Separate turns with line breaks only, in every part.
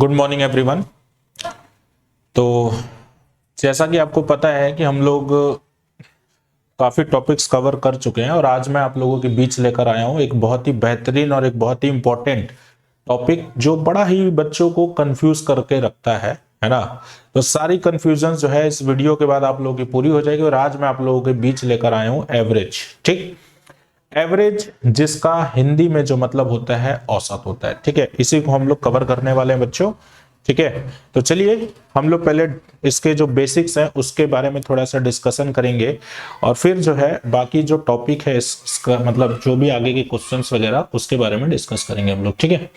Good morning everyone. तो जैसा कि आपको पता है कि हम लोग काफ़ी टॉपिक्स कवर कर चुके हैं और आज मैं आप लोगों के बीच लेकर आया हूं एक बहुत ही बेहतरीन और एक बहुत ही इंपॉर्टेंट टॉपिक जो बड़ा ही बच्चों को कंफ्यूज करके रखता है ना। तो सारी कंफ्यूजन जो है इस वीडियो के बाद आप लोगों की पूरी हो जाएगी और आज मैं आप लोगों के बीच लेकर आया हूं एवरेज। ठीक, एवरेज जिसका हिंदी में जो मतलब होता है औसत होता है। ठीक है, इसी को हम लोग कवर करने वाले हैं बच्चों। ठीक है, तो चलिए हम लोग पहले इसके जो बेसिक्स हैं उसके बारे में थोड़ा सा डिस्कशन करेंगे और फिर जो है बाकी जो टॉपिक है इसका मतलब जो भी आगे के क्वेश्चंस वगैरह उसके बारे में डिस्कस करेंगे हम लोग। ठीक है,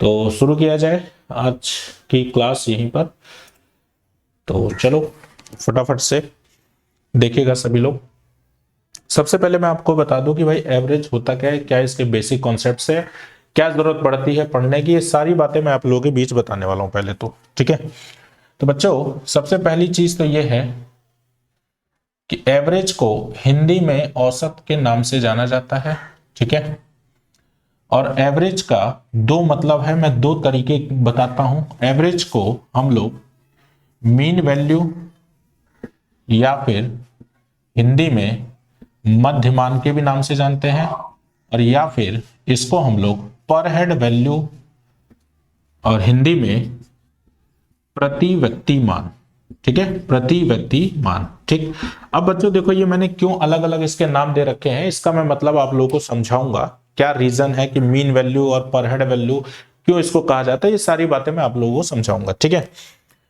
तो शुरू किया जाए आज की क्लास यहीं पर। तो चलो फटाफट से देखिएगा सभी लोग। सबसे पहले मैं आपको बता दूं कि भाई एवरेज होता क्या है, क्या इसके बेसिक कॉन्सेप्ट्स है, क्या जरूरत पड़ती है पढ़ने की, ये सारी बातें मैं आप लोगों के बीच बताने वाला हूं पहले तो। ठीक है, तो बच्चों सबसे पहली चीज तो ये है कि एवरेज को हिंदी में औसत के नाम से जाना जाता है। ठीक है, और एवरेज का दो मतलब है, मैं दो तरीके बताता हूं। एवरेज को हम लोग मीन वैल्यू या फिर हिंदी में मध्यमान के भी नाम से जानते हैं और या फिर इसको हम लोग पर हेड वैल्यू और हिंदी में प्रति व्यक्ति मान। ठीक है, प्रति व्यक्ति मान। ठीक, अब बच्चों देखो ये मैंने क्यों अलग अलग इसके नाम दे रखे हैं, इसका मैं मतलब आप लोगों को समझाऊंगा। क्या रीजन है कि मीन वैल्यू और पर हेड वैल्यू क्यों इसको कहा जाता है, ये सारी बातें मैं आप लोगों को समझाऊंगा। ठीक है,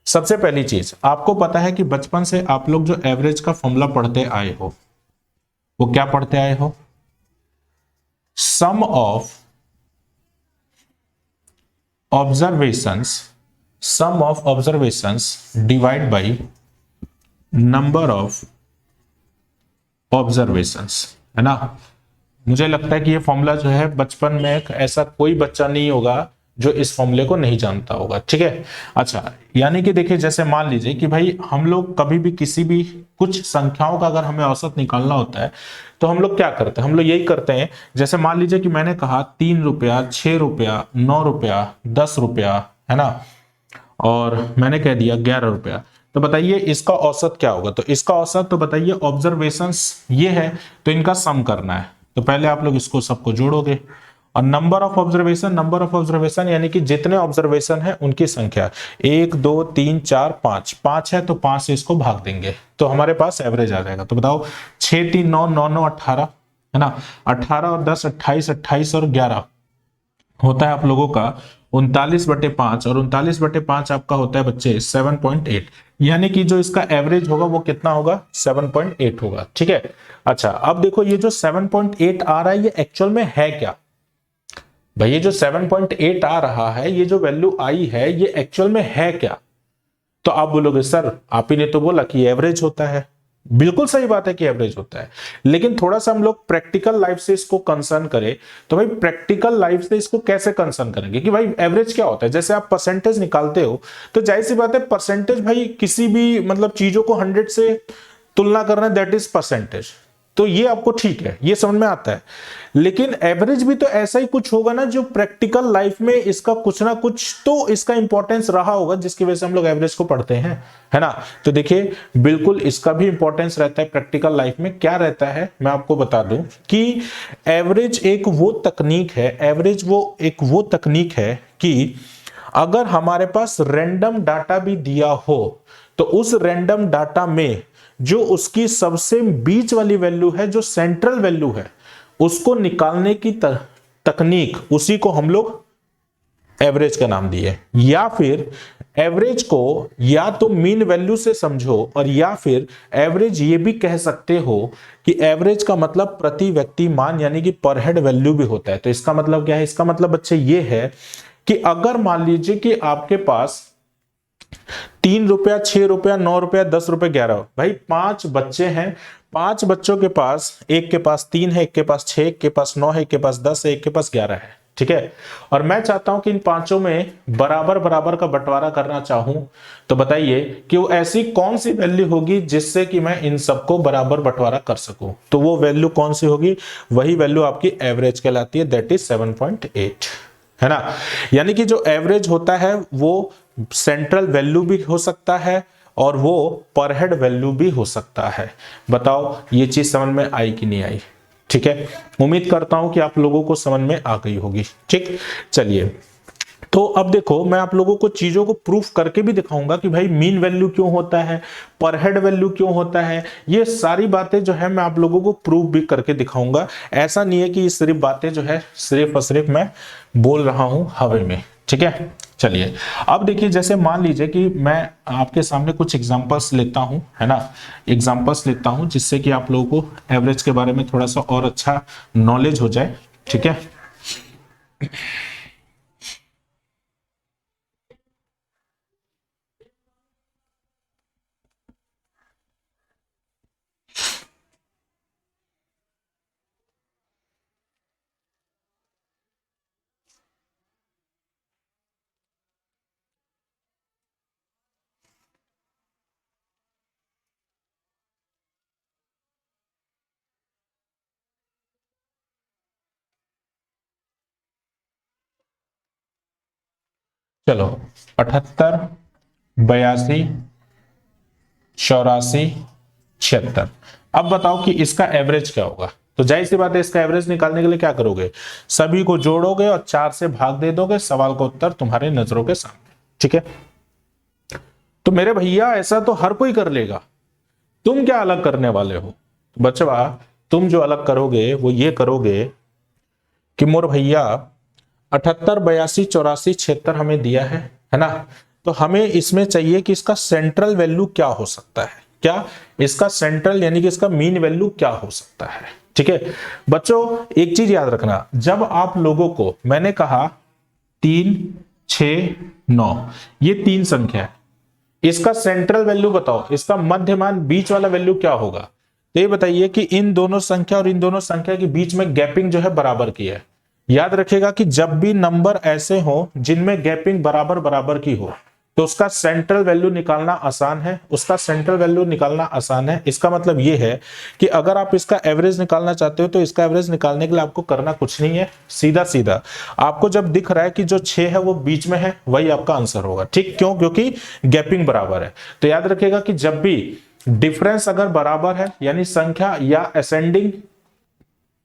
सबसे पहली चीज आपको पता है कि बचपन से आप लोग जो एवरेज का फॉर्मूला पढ़ते आए हो वो क्या पढ़ते आए हो? Sum of observations divide by number of observations, है ना। मुझे लगता है कि ये फॉर्मूला जो है बचपन में ऐसा कोई बच्चा नहीं होगा जो इस फॉर्मूले को नहीं जानता होगा। ठीक है, अच्छा यानी कि देखिए जैसे मान लीजिए कि भाई हम लोग कभी भी किसी भी कुछ संख्याओं का अगर हमें औसत निकालना होता है तो हम लोग क्या करते हैं, हम लोग यही करते हैं। जैसे मान लीजिए कि मैंने कहा 3 रुपया, 6 रुपया, 9 रुपया, 10 रुपया, है ना, और मैंने कह दिया 11 रुपया। तो बताइए इसका औसत क्या होगा? तो इसका औसत तो बताइए ऑब्जर्वेशंस ये है तो इनका सम करना है। तो पहले आप लोग इसको सबको जोड़ोगे और नंबर ऑफ ऑब्जर्वेशन यानी कि जितने ऑब्जर्वेशन है उनकी संख्या 1 2 3 4 5 5 है तो 5 से इसको भाग देंगे तो हमारे पास एवरेज आ जाएगा। तो बताओ 6 3 9 9 9 18, है ना, 18 और 10 28, 28 और 11 होता है आप लोगों का 39/5 और 39/5 आपका होता है बच्चे 7.8, यानी कि जो इसका एवरेज होगा वो कितना होगा? 7.8 होगा। ठीक है, अच्छा अब देखो ये जो 7.8 आ रहा है ये एक्चुअल में है क्या? भाई ये जो 7.8 आ रहा है, ये जो वैल्यू आई है ये एक्चुअल में है क्या? तो आप बोलोगे सर आप ही ने तो बोला कि एवरेज होता है। बिल्कुल सही बात है कि एवरेज होता है, लेकिन थोड़ा सा हम लोग प्रैक्टिकल लाइफ से इसको कंसर्न करें तो भाई प्रैक्टिकल लाइफ से इसको कैसे कंसर्न करेंगे कि भाई एवरेज क्या होता है? जैसे आप परसेंटेज निकालते हो तो जाहिर सी बात है परसेंटेज भाई किसी भी मतलब चीजों को 100 से तुलना करना, दैट इज परसेंटेज। तो ये आपको ठीक है, ये समझ में आता है, लेकिन एवरेज भी तो ऐसा ही कुछ होगा ना जो प्रैक्टिकल लाइफ में इसका कुछ ना कुछ तो इसका इंपॉर्टेंस रहा होगा जिसकी वजह से हम लोग एवरेज को पढ़ते हैं, है ना। तो देखिए बिल्कुल इसका भी इंपॉर्टेंस रहता है प्रैक्टिकल लाइफ में। क्या रहता है मैं आपको बता दूं कि एवरेज एक वो तकनीक है, एवरेज वो तकनीक है कि अगर हमारे पास रैंडम डाटा भी दिया हो तो उस रैंडम डाटा में जो उसकी सबसे बीच वाली वैल्यू है, जो सेंट्रल वैल्यू है, उसको निकालने की तकनीक, उसी को हम लोग एवरेज का नाम दिए। या फिर एवरेज को या तो मीन वैल्यू से समझो और या फिर एवरेज ये भी कह सकते हो कि एवरेज का मतलब प्रति व्यक्ति मान यानी कि पर हेड वैल्यू भी होता है। तो इसका मतलब क्या है? इसका मतलब बच्चे ये है कि अगर मान लीजिए कि आपके पास 3 रुपया, 6 रुपया, 9 रुपया, 10 रुपया, 11, भाई 5 बच्चे हैं, 5 बच्चों के पास, एक के पास 3 है, एक के पास 6, एक के पास 9 है, एक के पास 10 है, एक के पास 11 है। ठीक है, और मैं चाहता हूं कि इन पांचों में बराबर बराबर का बंटवारा करना चाहूं तो बताइए कि वो ऐसी कौन सी वैल्यू होगी जिससे कि मैं इन सबको बराबर बंटवारा कर सकूं। तो वो वैल्यू कौन सी होगी? वही वैल्यू आपकी एवरेज कहलाती है, दैट इज 7.8। है ना। यानी कि जो एवरेज होता है वो सेंट्रल वैल्यू भी हो सकता है और वो पर हेड वैल्यू भी हो सकता है। बताओ ये चीज समझ में आई कि नहीं आई? ठीक है, उम्मीद करता हूं कि आप लोगों को समझ में आ गई होगी। ठीक, चलिए तो अब देखो मैं आप लोगों को चीजों को प्रूफ करके भी दिखाऊंगा कि भाई मीन वैल्यू क्यों होता है, पर हेड वैल्यू क्यों होता है। ये सारी बातें जो है मैं आप लोगों को प्रूफ भी करके दिखाऊंगा। ऐसा नहीं है कि ये सिर्फ बातें जो है सिर्फ और सिर्फ मैं बोल रहा हूं हवा में। ठीक है, चलिए अब देखिए जैसे मान लीजिए कि मैं आपके सामने कुछ एग्जांपल्स लेता हूं, है ना, एग्जांपल्स लेता हूं जिससे कि आप लोगों को एवरेज के बारे में थोड़ा सा और अच्छा नॉलेज हो जाए। ठीक है, चलो 78, 82, 84, 76। अब बताओ कि इसका एवरेज क्या होगा। तो जाहिर सी बात है इसका एवरेज निकालने के लिए क्या करोगे, सभी को जोड़ोगे और 4 से भाग दे दोगे, सवाल का उत्तर तुम्हारे नजरों के सामने। ठीक है, तो मेरे भैया ऐसा तो हर कोई कर लेगा, तुम क्या अलग करने वाले हो। बचवा तुम जो अलग करोगे वो ये करोगे कि मोर भैया 78, 82, 84, 76 हमें दिया है ना, तो हमें इसमें चाहिए कि इसका सेंट्रल वैल्यू क्या हो सकता है। क्या इसका सेंट्रल यानी कि इसका मीन वैल्यू क्या हो सकता है। ठीक है बच्चों, एक चीज याद रखना, जब आप लोगों को मैंने कहा 3, 6, 9 ये 3 संख्या है, इसका सेंट्रल वैल्यू बताओ, इसका मध्यमान बीच वाला वैल्यू क्या होगा। तो ये बताइए कि इन दोनों संख्या और इन दोनों संख्या के बीच में गैपिंग जो है बराबर की है। याद रखिएगा कि जब भी नंबर ऐसे हो जिनमें गैपिंग बराबर बराबर की हो तो उसका सेंट्रल वैल्यू निकालना आसान है, उसका सेंट्रल वैल्यू निकालना आसान है। इसका मतलब ये है कि अगर आप इसका एवरेज निकालना चाहते हो तो इसका एवरेज निकालने के लिए आपको करना कुछ नहीं है, सीधा सीधा आपको जब दिख रहा है कि जो 6 है वो बीच में है वही आपका आंसर होगा। ठीक, क्यों? क्योंकि गैपिंग बराबर है। तो याद रखिएगा कि जब भी डिफरेंस अगर बराबर है यानी संख्या या असेंडिंग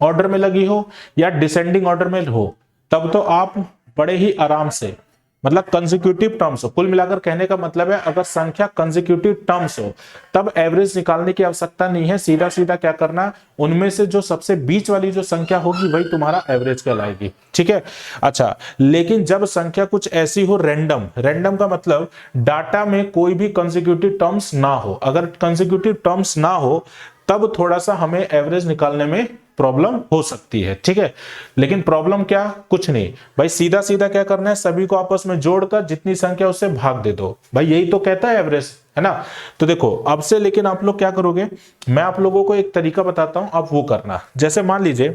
ऑर्डर में लगी हो या डिसेंडिंग ऑर्डर में हो, तब तो आप बड़े ही आराम से, मतलब कंसेक्यूटिव टर्म्स हो, कुल मिलाकर कहने का मतलब है अगर संख्या कंसेक्यूटिव टर्म्स हो तब एवरेज निकालने की आवश्यकता नहीं है, सीधा सीधा क्या करना, उनमें से जो सबसे बीच वाली जो संख्या होगी वही तुम्हारा एवरेज कहलाएगी। ठीक है, अच्छा लेकिन जब संख्या कुछ ऐसी हो रैंडम, रैंडम का मतलब डाटा में कोई भी कंसेक्यूटिव टर्म्स ना हो, अगर कंसेक्यूटिव टर्म्स ना हो तब थोड़ा सा हमें एवरेज निकालने में प्रॉब्लम हो सकती है। ठीक है, लेकिन प्रॉब्लम क्या, कुछ नहीं भाई, सीधा सीधा क्या करना है, सभी को आपस में जोड़कर जितनी संख्या उससे भाग दे दो, भाई यही तो कहता है एवरेज, है ना। तो देखो अब से लेकिन आप लोग क्या करोगे, मैं आप लोगों को एक तरीका बताता हूं, आप वो करना। जैसे मान लीजिए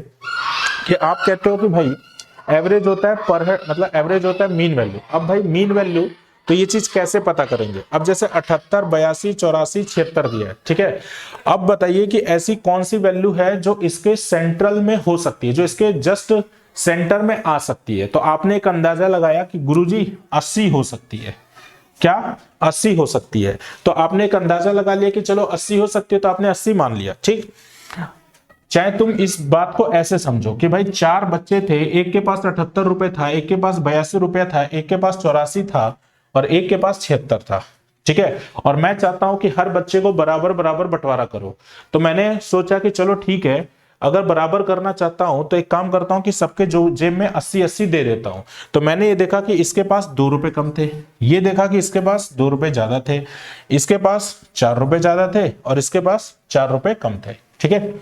कि आप कहते हो कि भाई एवरेज होता है पर हेड, मतलब एवरेज होता है मीन वैल्यू। अब भाई मीन वैल्यू तो ये चीज कैसे पता करेंगे, अब जैसे 78, 82, 84, 76 दिया है, ठीक है, अब बताइए कि ऐसी कौन सी वैल्यू है जो इसके सेंट्रल में हो सकती है, जो इसके जस्ट सेंटर में आ सकती है। तो आपने एक अंदाजा लगाया कि गुरुजी 80 हो सकती है, क्या 80 हो सकती है, तो आपने एक अंदाजा लगा लिया कि चलो 80 हो सकती है, तो आपने 80 मान लिया। ठीक, चाहे तुम इस बात को ऐसे समझो कि भाई 4 बच्चे थे, एक के पास 78 रुपए था, एक के पास 82 रुपया था, एक के पास 84 था और एक के पास 76 था। ठीक है, और मैं चाहता हूं कि हर बच्चे को बराबर बराबर बंटवारा करो। तो मैंने सोचा कि चलो ठीक है, अगर बराबर करना चाहता हूं तो एक काम करता हूं कि सबके जो जेब में 80-80 दे देता हूं। तो मैंने ये देखा कि इसके पास 2 रुपए कम थे, ये देखा कि इसके पास 2 रुपए ज्यादा थे, इसके पास 4 रुपए ज्यादा थे और इसके पास 4 रुपए कम थे। ठीक है,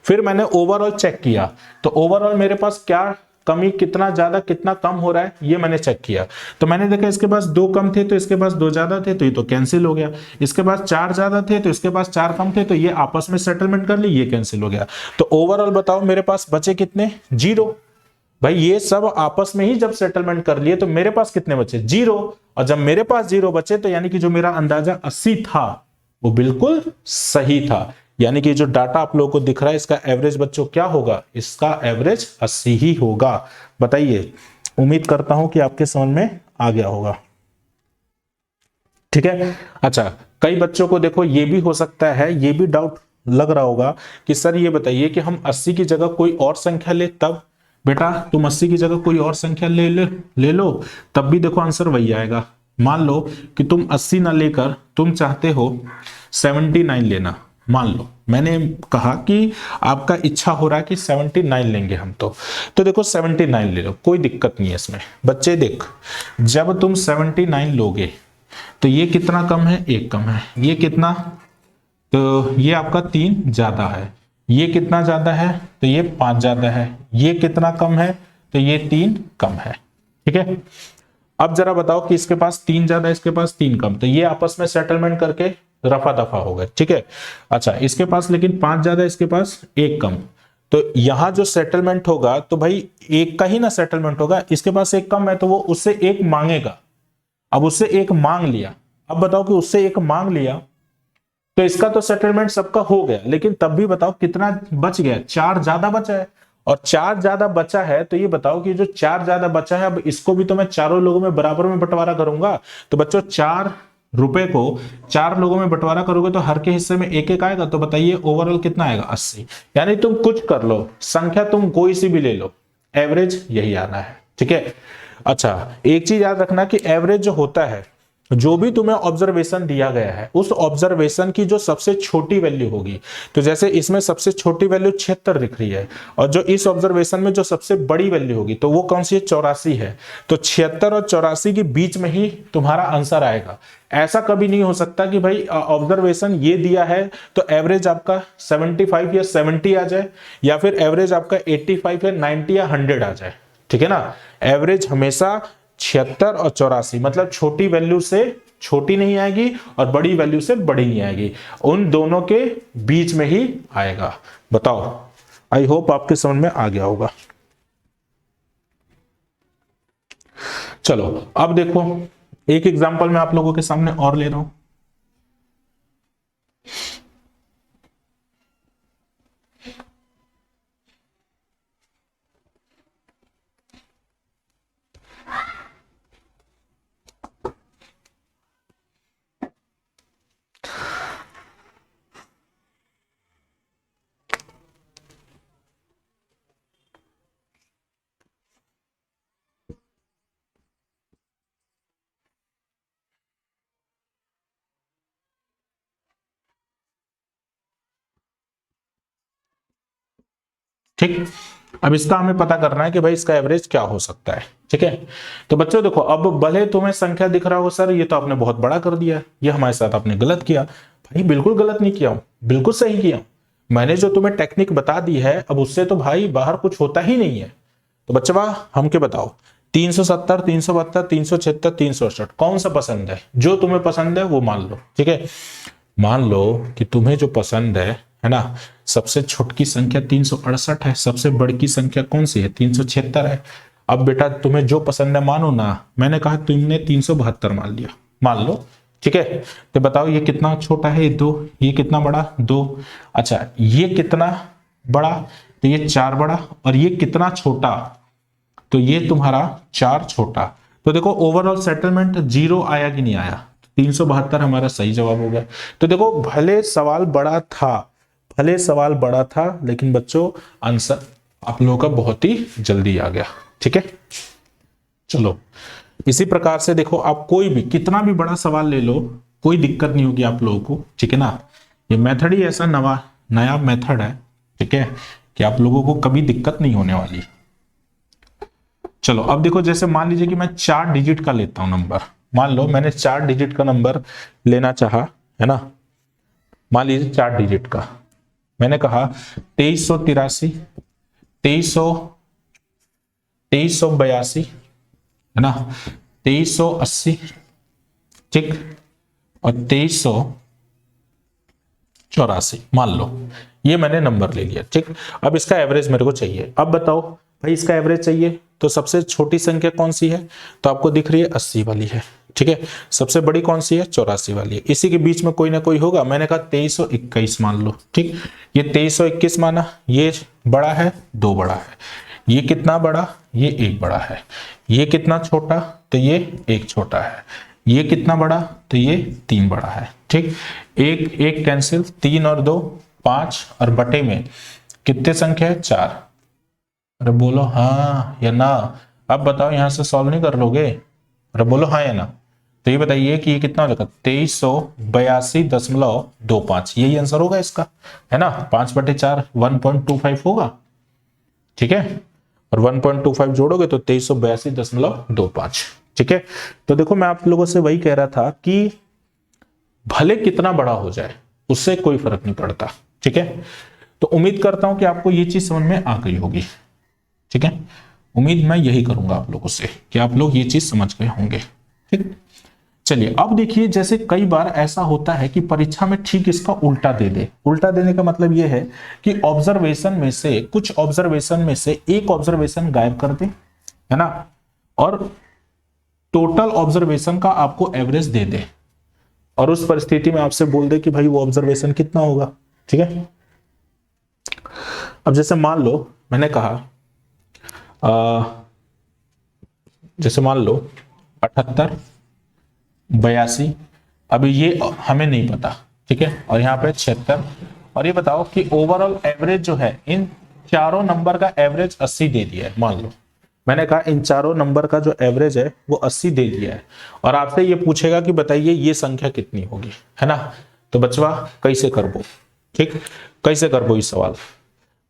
फिर मैंने ओवरऑल चेक किया, तो ओवरऑल मेरे पास क्या कमी, कितना ज्यादा कितना कम हो रहा है ये मैंने चेक किया। तो मैंने देखा इसके पास 2 कम थे तो इसके पास 2 ज्यादा थे, तो ये तो कैंसिल हो गया। इसके पास 4 ज्यादा थे तो इसके पास 4 कम थे, तो ये आपस में सेटलमेंट कर ली, ये कैंसिल हो गया। तो ओवरऑल बताओ मेरे पास बचे कितने, 0। भाई ये सब आपस में ही जब सेटलमेंट कर लिए तो मेरे पास कितने बचे, 0। और जब मेरे पास 0 बचे तो यानी कि जो मेरा अंदाजा 80 था वो बिल्कुल सही था। यानी कि जो डाटा आप लोगों को दिख रहा है इसका एवरेज बच्चों क्या होगा, इसका एवरेज 80 ही होगा। बताइए उम्मीद करता हूं कि आपके समझ में आ गया होगा। ठीक है। अच्छा, कई बच्चों को देखो ये भी हो सकता है, ये भी डाउट लग रहा होगा कि सर ये बताइए कि हम 80 की जगह कोई और संख्या ले तब। बेटा तुम 80 की जगह कोई और संख्या ले लो, तब भी देखो आंसर वही आएगा। मान लो कि तुम 80 ना लेकर तुम चाहते हो 79 लेना, मान लो मैंने कहा कि आपका इच्छा हो रहा है कि 79 लेंगे हम, तो देखो 79 ले लो, कोई दिक्कत नहीं है इसमें। बच्चे देख, जब तुम 79 लोगे तो ये कितना कम है, 1 कम है, ये कितना, तो ये आपका 3 ज्यादा है, ये कितना ज्यादा है, तो ये 5 ज्यादा है, ये कितना कम है, तो ये 3 कम है। ठीक है। अब जरा बताओ कि इसके पास 3 ज्यादा, इसके पास 3 कम, तो ये आपस में सेटलमेंट करके रफा दफा हो गए। ठीक है। अच्छा, इसके पास लेकिन 5 ज्यादा, इसके पास 1 कम, तो यहां जो सेटलमेंट होगा तो भाई 1 का ही ना सेटलमेंट होगा, इसके पास 1 कम है तो वो उससे 1 मांगेगा। अब उससे 1 मांग लिया, अब बताओ कि उससे 1 मांग लिया तो इसका तो सेटलमेंट सबका हो गया, लेकिन तब भी बताओ कितना बच गया, 4 ज्यादा बचा है। और 4 ज्यादा बचा है तो ये बताओ कि जो 4 ज्यादा बचा है, अब इसको भी तो मैं चारों लोगों में बराबर में बंटवारा करूंगा। तो बच्चों 4 रुपए को 4 लोगों में बंटवारा करोगे तो हर के हिस्से में 1-1 आएगा, तो बताइए ओवरऑल कितना आएगा, 80। यानी तुम कुछ कर लो, संख्या तुम कोई सी भी ले लो, एवरेज यही आना है। ठीक है। अच्छा, एक चीज याद रखना कि एवरेज जो होता है, जो भी तुम्हें ऑब्जर्वेशन दिया गया है उस ऑब्जर्वेशन की जो सबसे छोटी वैल्यू होगी, तो जैसे इसमें सबसे छोटी वैल्यू 76 दिख रही है, और जो इस ऑब्जर्वेशन में जो सबसे बड़ी वैल्यू होगी तो वो कौन सी है, 84 है। तो 76 और 84 के बीच में ही तुम्हारा आंसर आएगा। ऐसा कभी नहीं हो सकता कि भाई ऑब्जर्वेशन ये दिया है तो एवरेज आपका 75 या 70 आ जाए, या फिर एवरेज आपका 85 या 90 या 100 आ जाए। ठीक है ना। एवरेज हमेशा 76 और 84, मतलब छोटी वैल्यू से छोटी नहीं आएगी और बड़ी वैल्यू से बड़ी नहीं आएगी, उन दोनों के बीच में ही आएगा। बताओ, आई होप आपके समझ में आ गया होगा। चलो अब देखो, एक एग्जांपल मैं आप लोगों के सामने और ले रहा हूं। ठीक, अब इसका हमें पता करना है कि भाई इसका एवरेज क्या हो सकता है। ठीक है। तो बच्चों देखो, अब भले तुम्हें संख्या दिख रहा हो सर ये तो आपने बहुत बड़ा कर दिया, ये हमारे साथ आपने गलत किया। भाई बिल्कुल गलत नहीं किया हूं, बिल्कुल सही किया। मैंने जो तुम्हें टेक्निक बता दी है, अब उससे तो भाई बाहर कुछ होता ही नहीं है। तो बच्चा हमके बताओ, 370, 372, 376, 368 कौन सा पसंद है, जो तुम्हें पसंद है वो मान लो। ठीक है। मान लो कि तुम्हें जो पसंद है ना, सबसे छोटी संख्या 368 है, सबसे बड़ी की संख्या कौन सी है, 376 है। अब बेटा तुम्हें जो पसंद है मानो ना, मैंने कहा तुमने 372 मान लिया, मान लो। ठीक है। तो बताओ ये कितना छोटा है, 2, ये कितना बड़ा, 2। अच्छा ये कितना बड़ा, तो ये 4 बड़ा, और ये कितना छोटा, तो ये तुम्हारा 4 छोटा। तो देखो ओवरऑल सेटलमेंट 0 आया कि नहीं आया, 372 हमारा सही जवाब हो गया। तो देखो भले सवाल बड़ा था, भले सवाल बड़ा था, लेकिन बच्चों आंसर आप लोगों का बहुत ही जल्दी आ गया। ठीक है। चलो इसी प्रकार से देखो, आप कोई भी कितना भी बड़ा सवाल ले लो, कोई दिक्कत नहीं होगी आप लोगों को। ठीक है ना। ये मेथड ही ऐसा नया मेथड है, ठीक है, कि आप लोगों को कभी दिक्कत नहीं होने वाली। चलो अब देखो, जैसे मान लीजिए कि मैं 4 डिजिट का लेता हूं नंबर, मान लो मैंने 4 डिजिट का नंबर लेना चाहा, है ना। मान लीजिए 4 डिजिट का, मैंने कहा 2383, 2382, है ना, 2380, ठीक, और 2384 मान लो, ये मैंने नंबर ले लिया। ठीक। अब इसका एवरेज मेरे को चाहिए। अब बताओ भाई इसका एवरेज चाहिए तो सबसे छोटी संख्या कौन सी है, तो आपको दिख रही है 80 वाली है। ठीक है। सबसे बड़ी कौन सी है, 84 वाली है। इसी के बीच में कोई ना कोई होगा, मैंने कहा 2321 मान लो। ठीक। ये 2321 माना, ये बड़ा है, 2 बड़ा है, ये कितना बड़ा, ये एक बड़ा है, ये कितना छोटा तो ये एक छोटा है, ये कितना बड़ा तो ये तीन बड़ा है। ठीक, एक एक कैंसिल, तीन और दो पांच, और बटे में कितने संख्या है, चार। अरे बोलो हाँ या ना। अब बताओ यहां से सॉल्व नहीं कर लोगे, अरे बोलो हाँ या ना। तो ये बताइए कि ये कितना हो जाएगा, 2382.25, यही आंसर होगा इसका, है ना। 5/4 1.25 होगा, ठीक है, और 1.25 जोड़ोगे तो 2382.25। ठीक है, तो देखो मैं आप लोगों से वही कह रहा था कि भले कितना बड़ा हो जाए उससे कोई फर्क नहीं पड़ता। ठीक है, तो उम्मीद करता हूं कि आपको ये चीज समझ में आ गई होगी। ठीक है, उम्मीद मैं यही करूंगा आप लोगों से कि आप लोग ये चीज समझ गए होंगे। ठीक, चलिए अब देखिए, जैसे कई बार ऐसा होता है कि परीक्षा में ठीक इसका उल्टा दे दे। उल्टा देने का मतलब यह है कि ऑब्जर्वेशन में से कुछ ऑब्जर्वेशन में से एक ऑब्जर्वेशन गायब कर दे, है ना, और टोटल ऑब्जर्वेशन का आपको एवरेज दे दे, और उस परिस्थिति में आपसे बोल दे कि भाई वो ऑब्जर्वेशन कितना होगा। ठीक है, अब जैसे मान लो मैंने कहा जैसे मान लो 78 82, अभी ये हमें नहीं पता। ठीक है, और यहाँ पे 76, और ये बताओ कि ओवरऑल एवरेज जो है इन चारों नंबर का एवरेज 80 दे दिया है। मान लो मैंने कहा इन चारों नंबर का जो एवरेज है वो 80 दे दिया है, और आपसे ये पूछेगा कि बताइए ये संख्या कितनी होगी, है ना। तो बचवा कैसे करबो, ठीक, कैसे करबो इस सवाल,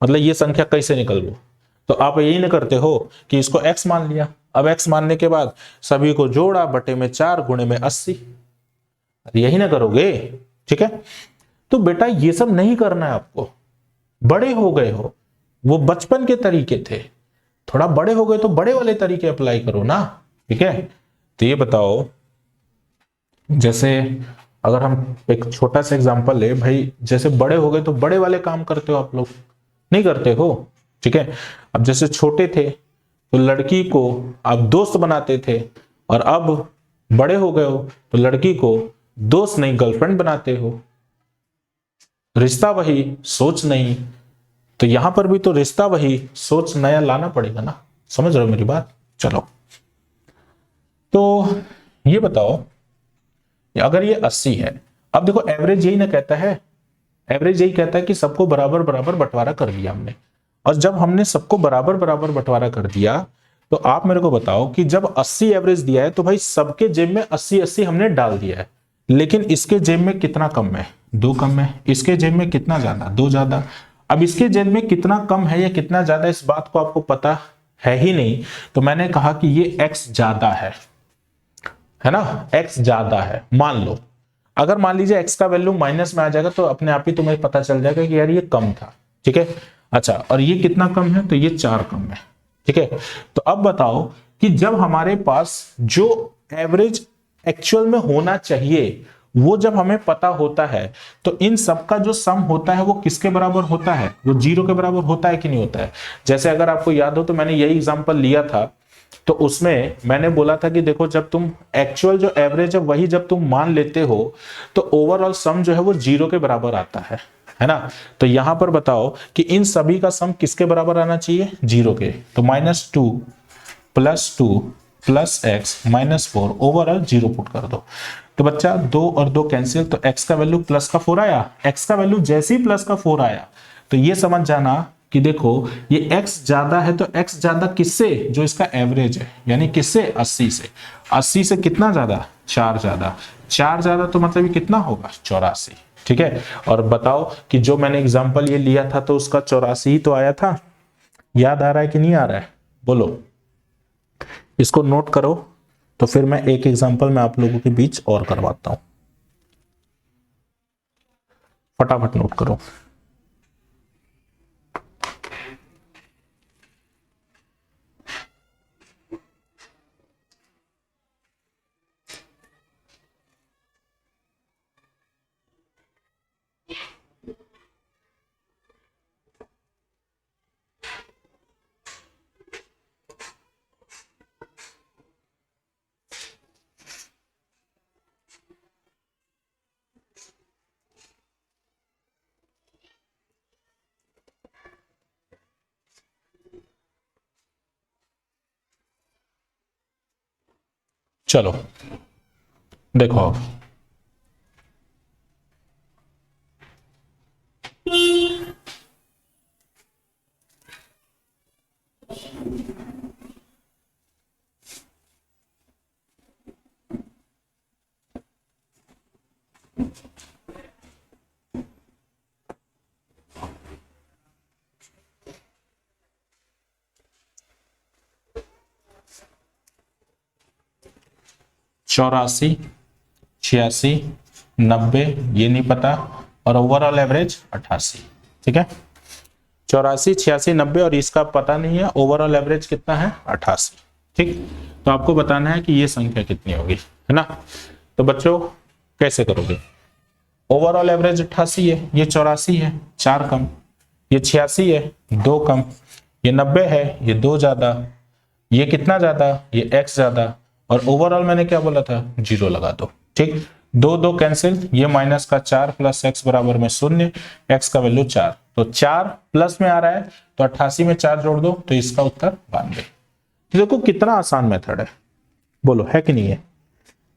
मतलब ये संख्या कैसे निकलबो। तो आप यही ना करते हो कि इसको x मान लिया, अब x मानने के बाद सभी को जोड़ा, बटे में 4 गुणे में 80, यही ना करोगे। ठीक है, तो बेटा ये सब नहीं करना है आपको, बड़े हो गए हो, वो बचपन के तरीके थे, थोड़ा बड़े हो गए तो बड़े वाले तरीके अप्लाई करो ना। ठीक है, तो ये बताओ, जैसे अगर हम एक छोटा सा एग्जांपल ले भाई, जैसे बड़े हो गए तो बड़े वाले काम करते हो आप लोग, नहीं करते हो। ठीक है, अब जैसे छोटे थे तो लड़की को आप दोस्त बनाते थे, और अब बड़े हो गए हो तो लड़की को दोस्त नहीं गर्लफ्रेंड बनाते हो। रिश्ता वही, सोच नहीं। तो यहां पर भी तो रिश्ता वही, सोच नया लाना पड़ेगा ना। समझ रहे हो मेरी बात। चलो, तो ये बताओ अगर ये 80 है, अब देखो एवरेज यही ना कहता है, एवरेज यही कहता है कि सबको बराबर बराबर बंटवारा कर दिया हमने, और जब हमने सबको बराबर बराबर बंटवारा कर दिया तो आप मेरे को बताओ कि जब 80 एवरेज दिया है तो भाई सबके जेब में 80 80 हमने डाल दिया है, लेकिन इसके जेब में कितना कम है, दो कम है, इसके जेब में कितना ज्यादा, दो ज्यादा। अब इसके जेब में कितना कम है या कितना ज्यादा इस बात को आपको पता है ही नहीं, तो मैंने कहा कि ये x ज्यादा है ना, x ज्यादा है। मान लो अगर मान लीजिए x का वैल्यू माइनस में आ जाएगा तो अपने आप ही तुम्हें पता चल जाएगा कि यार ये कम था। ठीक है, अच्छा, और ये कितना कम है, तो ये 4 कम है। ठीक है, तो अब बताओ कि जब हमारे पास जो एवरेज एक्चुअल में होना चाहिए वो जब हमें पता होता है, तो इन सबका जो सम होता है वो किसके बराबर होता है, वो 0 के बराबर होता है कि नहीं होता है। जैसे अगर आपको याद हो तो मैंने यही एग्जांपल लिया था, तो उसमें मैंने बोला था कि देखो जब तुम एक्चुअल जो एवरेज है वही जब तुम मान लेते हो तो ओवरऑल सम जो है वो 0 के बराबर आता है ना। तो यहां पर बताओ कि इन सभी का सम किसके बराबर आना चाहिए, 0 के। तो -2 + 2 + x -4 ओवरऑल 0 पुट कर दो। तो बच्चा 2 और 2 कैंसिल, तो x का वैल्यू +4 आया। x का वैल्यू जैसे ही +4 आया तो ये समझ जाना कि देखो ये x ज्यादा है, तो x ज्यादा किससे, जो इसका एवरेज है, यानी किससे, 80 से। 80 से कितना ज्यादा, 4 ज्यादा। 4 ज्यादा तो मतलब ये कितना होगा, 84। ठीक है, और बताओ कि जो मैंने एग्जांपल ये लिया था तो उसका 84 ही तो आया था। याद आ रहा है कि नहीं आ रहा है, बोलो। इसको नोट करो, तो फिर मैं एक एग्जांपल में आप लोगों के बीच और करवाता हूं, फटाफट नोट करो। चलो देखो अब 84, 86, 90 ये नहीं पता, और ओवरऑल एवरेज 88। ठीक है, 84, 86, 90 और इसका पता नहीं है, ओवरऑल एवरेज कितना है 88। ठीक, तो आपको बताना है कि ये संख्या कितनी होगी, है ना। तो बच्चों कैसे करोगे, ओवरऑल एवरेज 88 है, ये 84 है 4 कम, ये 86 है 2 कम, ये 90 है ये 2 ज्यादा, ये कितना ज्यादा, ये x ज्यादा, और ओवरऑल मैंने क्या बोला था 0 लगा दो। ठीक, 2 2 कैंसिल, ये माइनस का 4 प्लस x बराबर में 0, x का वैल्यू 4, तो 4 प्लस में आ रहा है, तो 88 में 4 जोड़ दो, तो इसका उत्तर 92। देखो कितना आसान मेथड है, बोलो है कि नहीं है,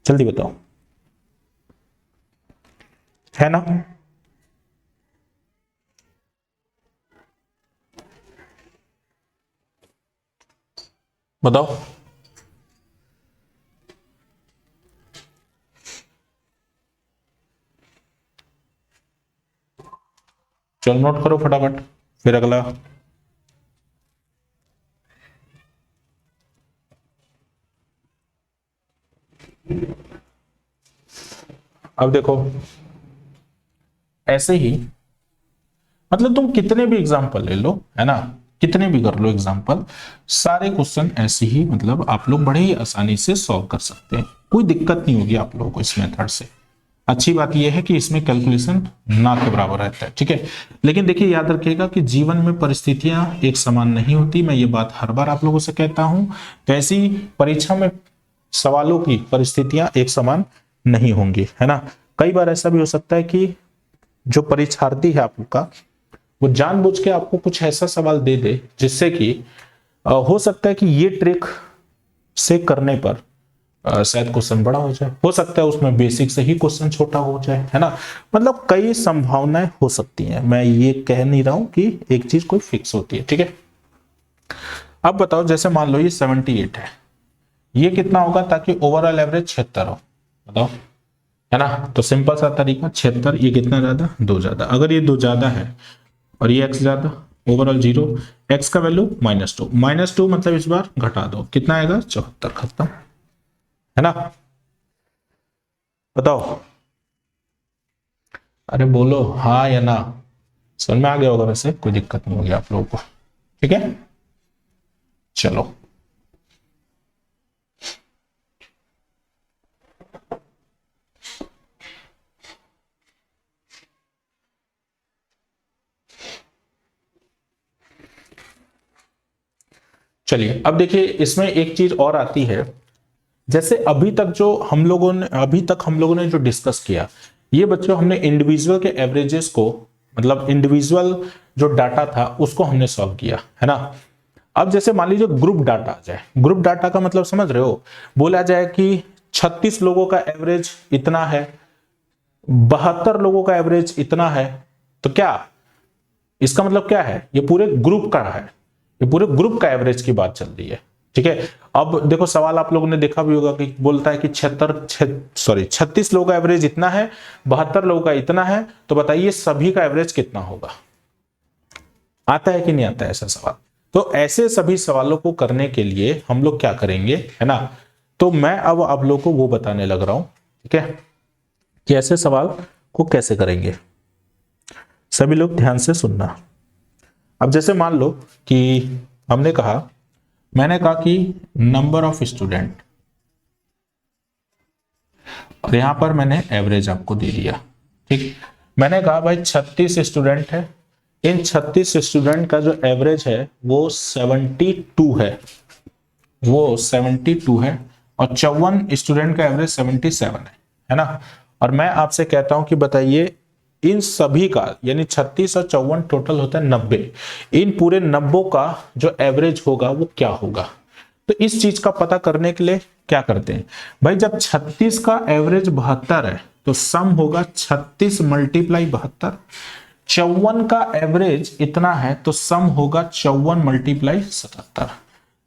जल्दी बताओ, है ना। बताओ, चलो नोट करो फटाफट, फिर अगला। अब देखो ऐसे ही, मतलब तुम कितने भी एग्जांपल ले लो, है ना, कितने भी कर लो एग्जांपल, सारे क्वेश्चन ऐसे ही मतलब आप लोग बड़े ही आसानी से सॉल्व कर सकते हैं, कोई दिक्कत नहीं होगी आप लोगों को इस मेथड से। अच्छी बात यह है कि इसमें कैलकुलेशन ना के बराबर रहता है। ठीक है, लेकिन देखिए याद रखिएगा कि जीवन में परिस्थितियां एक समान नहीं होती, मैं ये बात हर बार आप लोगों से कहता हूं। तो ऐसी परीक्षा में सवालों की परिस्थितियां एक समान नहीं होंगी, है ना। कई बार ऐसा भी हो सकता है कि जो परीक्षार्थी है आपका, वो जानबूझ के आपको कुछ ऐसा सवाल दे दे जिससे कि हो सकता है कि ये ट्रिक से करने पर शायद क्वेश्चन बड़ा हो जाए, हो सकता है उसमें बेसिक से ही क्वेश्चन छोटा हो जाए, है ना। मतलब कई संभावनाएं हो सकती हैं, मैं ये कह नहीं रहा हूं कि एक चीज कोई फिक्स होती है। ठीक है, अब बताओ जैसे मान लो ये 78 है, ये कितना होगा ताकि ओवरऑल एवरेज 76 हो, बताओ, है ना। तो सिंपल सा तरीका 76, ये कितना ज्यादा 2 ज्यादा, अगर ये 2 ज्यादा है और ये x ज्यादा, ओवरऑल 0, x का वैल्यू -2, -2 मतलब इस बार घटा दो, कितना आएगा 74, खत्म, है ना। बताओ, अरे बोलो हाँ या ना, समझ में आ गया होगा, वैसे कोई दिक्कत नहीं होगी आप लोगों को। ठीक है, चलो चलिए, अब देखिए इसमें एक चीज और आती है, जैसे अभी तक हम लोगों ने जो डिस्कस किया, ये बच्चों हमने इंडिविजुअल के एवरेजेस को, मतलब इंडिविजुअल जो डाटा था उसको हमने सॉल्व किया, है ना। अब जैसे मान लीजिए ग्रुप डाटा आ जाए, ग्रुप डाटा का मतलब समझ रहे हो, बोला जाए कि 36 लोगों का एवरेज इतना है, 72 लोगों का एवरेज इतना है, तो क्या इसका मतलब क्या है, ये पूरे ग्रुप का है, ये पूरे ग्रुप का एवरेज की बात चल रही है। ठीक है, अब देखो सवाल आप लोगों ने देखा भी होगा कि बोलता है कि 36 लोगों का एवरेज इतना है, 72 लोगों का इतना है, तो बताइए सभी का एवरेज कितना होगा। आता है कि नहीं आता है ऐसा सवाल। तो ऐसे सभी सवालों को करने के लिए हम लोग क्या करेंगे, है ना। तो मैं अब आप लोगों को वो बताने लग रहा हूं, ठीक है, कि ऐसे सवाल को कैसे करेंगे। सभी लोग ध्यान से सुनना। अब जैसे मान लो कि मैंने कहा कि नंबर ऑफ स्टूडेंट, और यहां पर मैंने एवरेज आपको दे दिया। ठीक, मैंने कहा भाई 36 स्टूडेंट है, इन 36 स्टूडेंट का जो एवरेज है वो 72 है, वो 72 है, और 54 स्टूडेंट का एवरेज 77 है ना। और मैं आपसे कहता हूं कि बताइए इन सभी का, यानी 36 और 54 टोटल होता है 90, इन पूरे 90 का जो एवरेज होगा वो क्या होगा। तो इस चीज का पता करने के लिए क्या करते हैं भाई, जब 36 का एवरेज 72 है तो सम होगा 36 मल्टीप्लाई 72। 54 का एवरेज इतना है तो सम होगा 54 मल्टीप्लाई 77।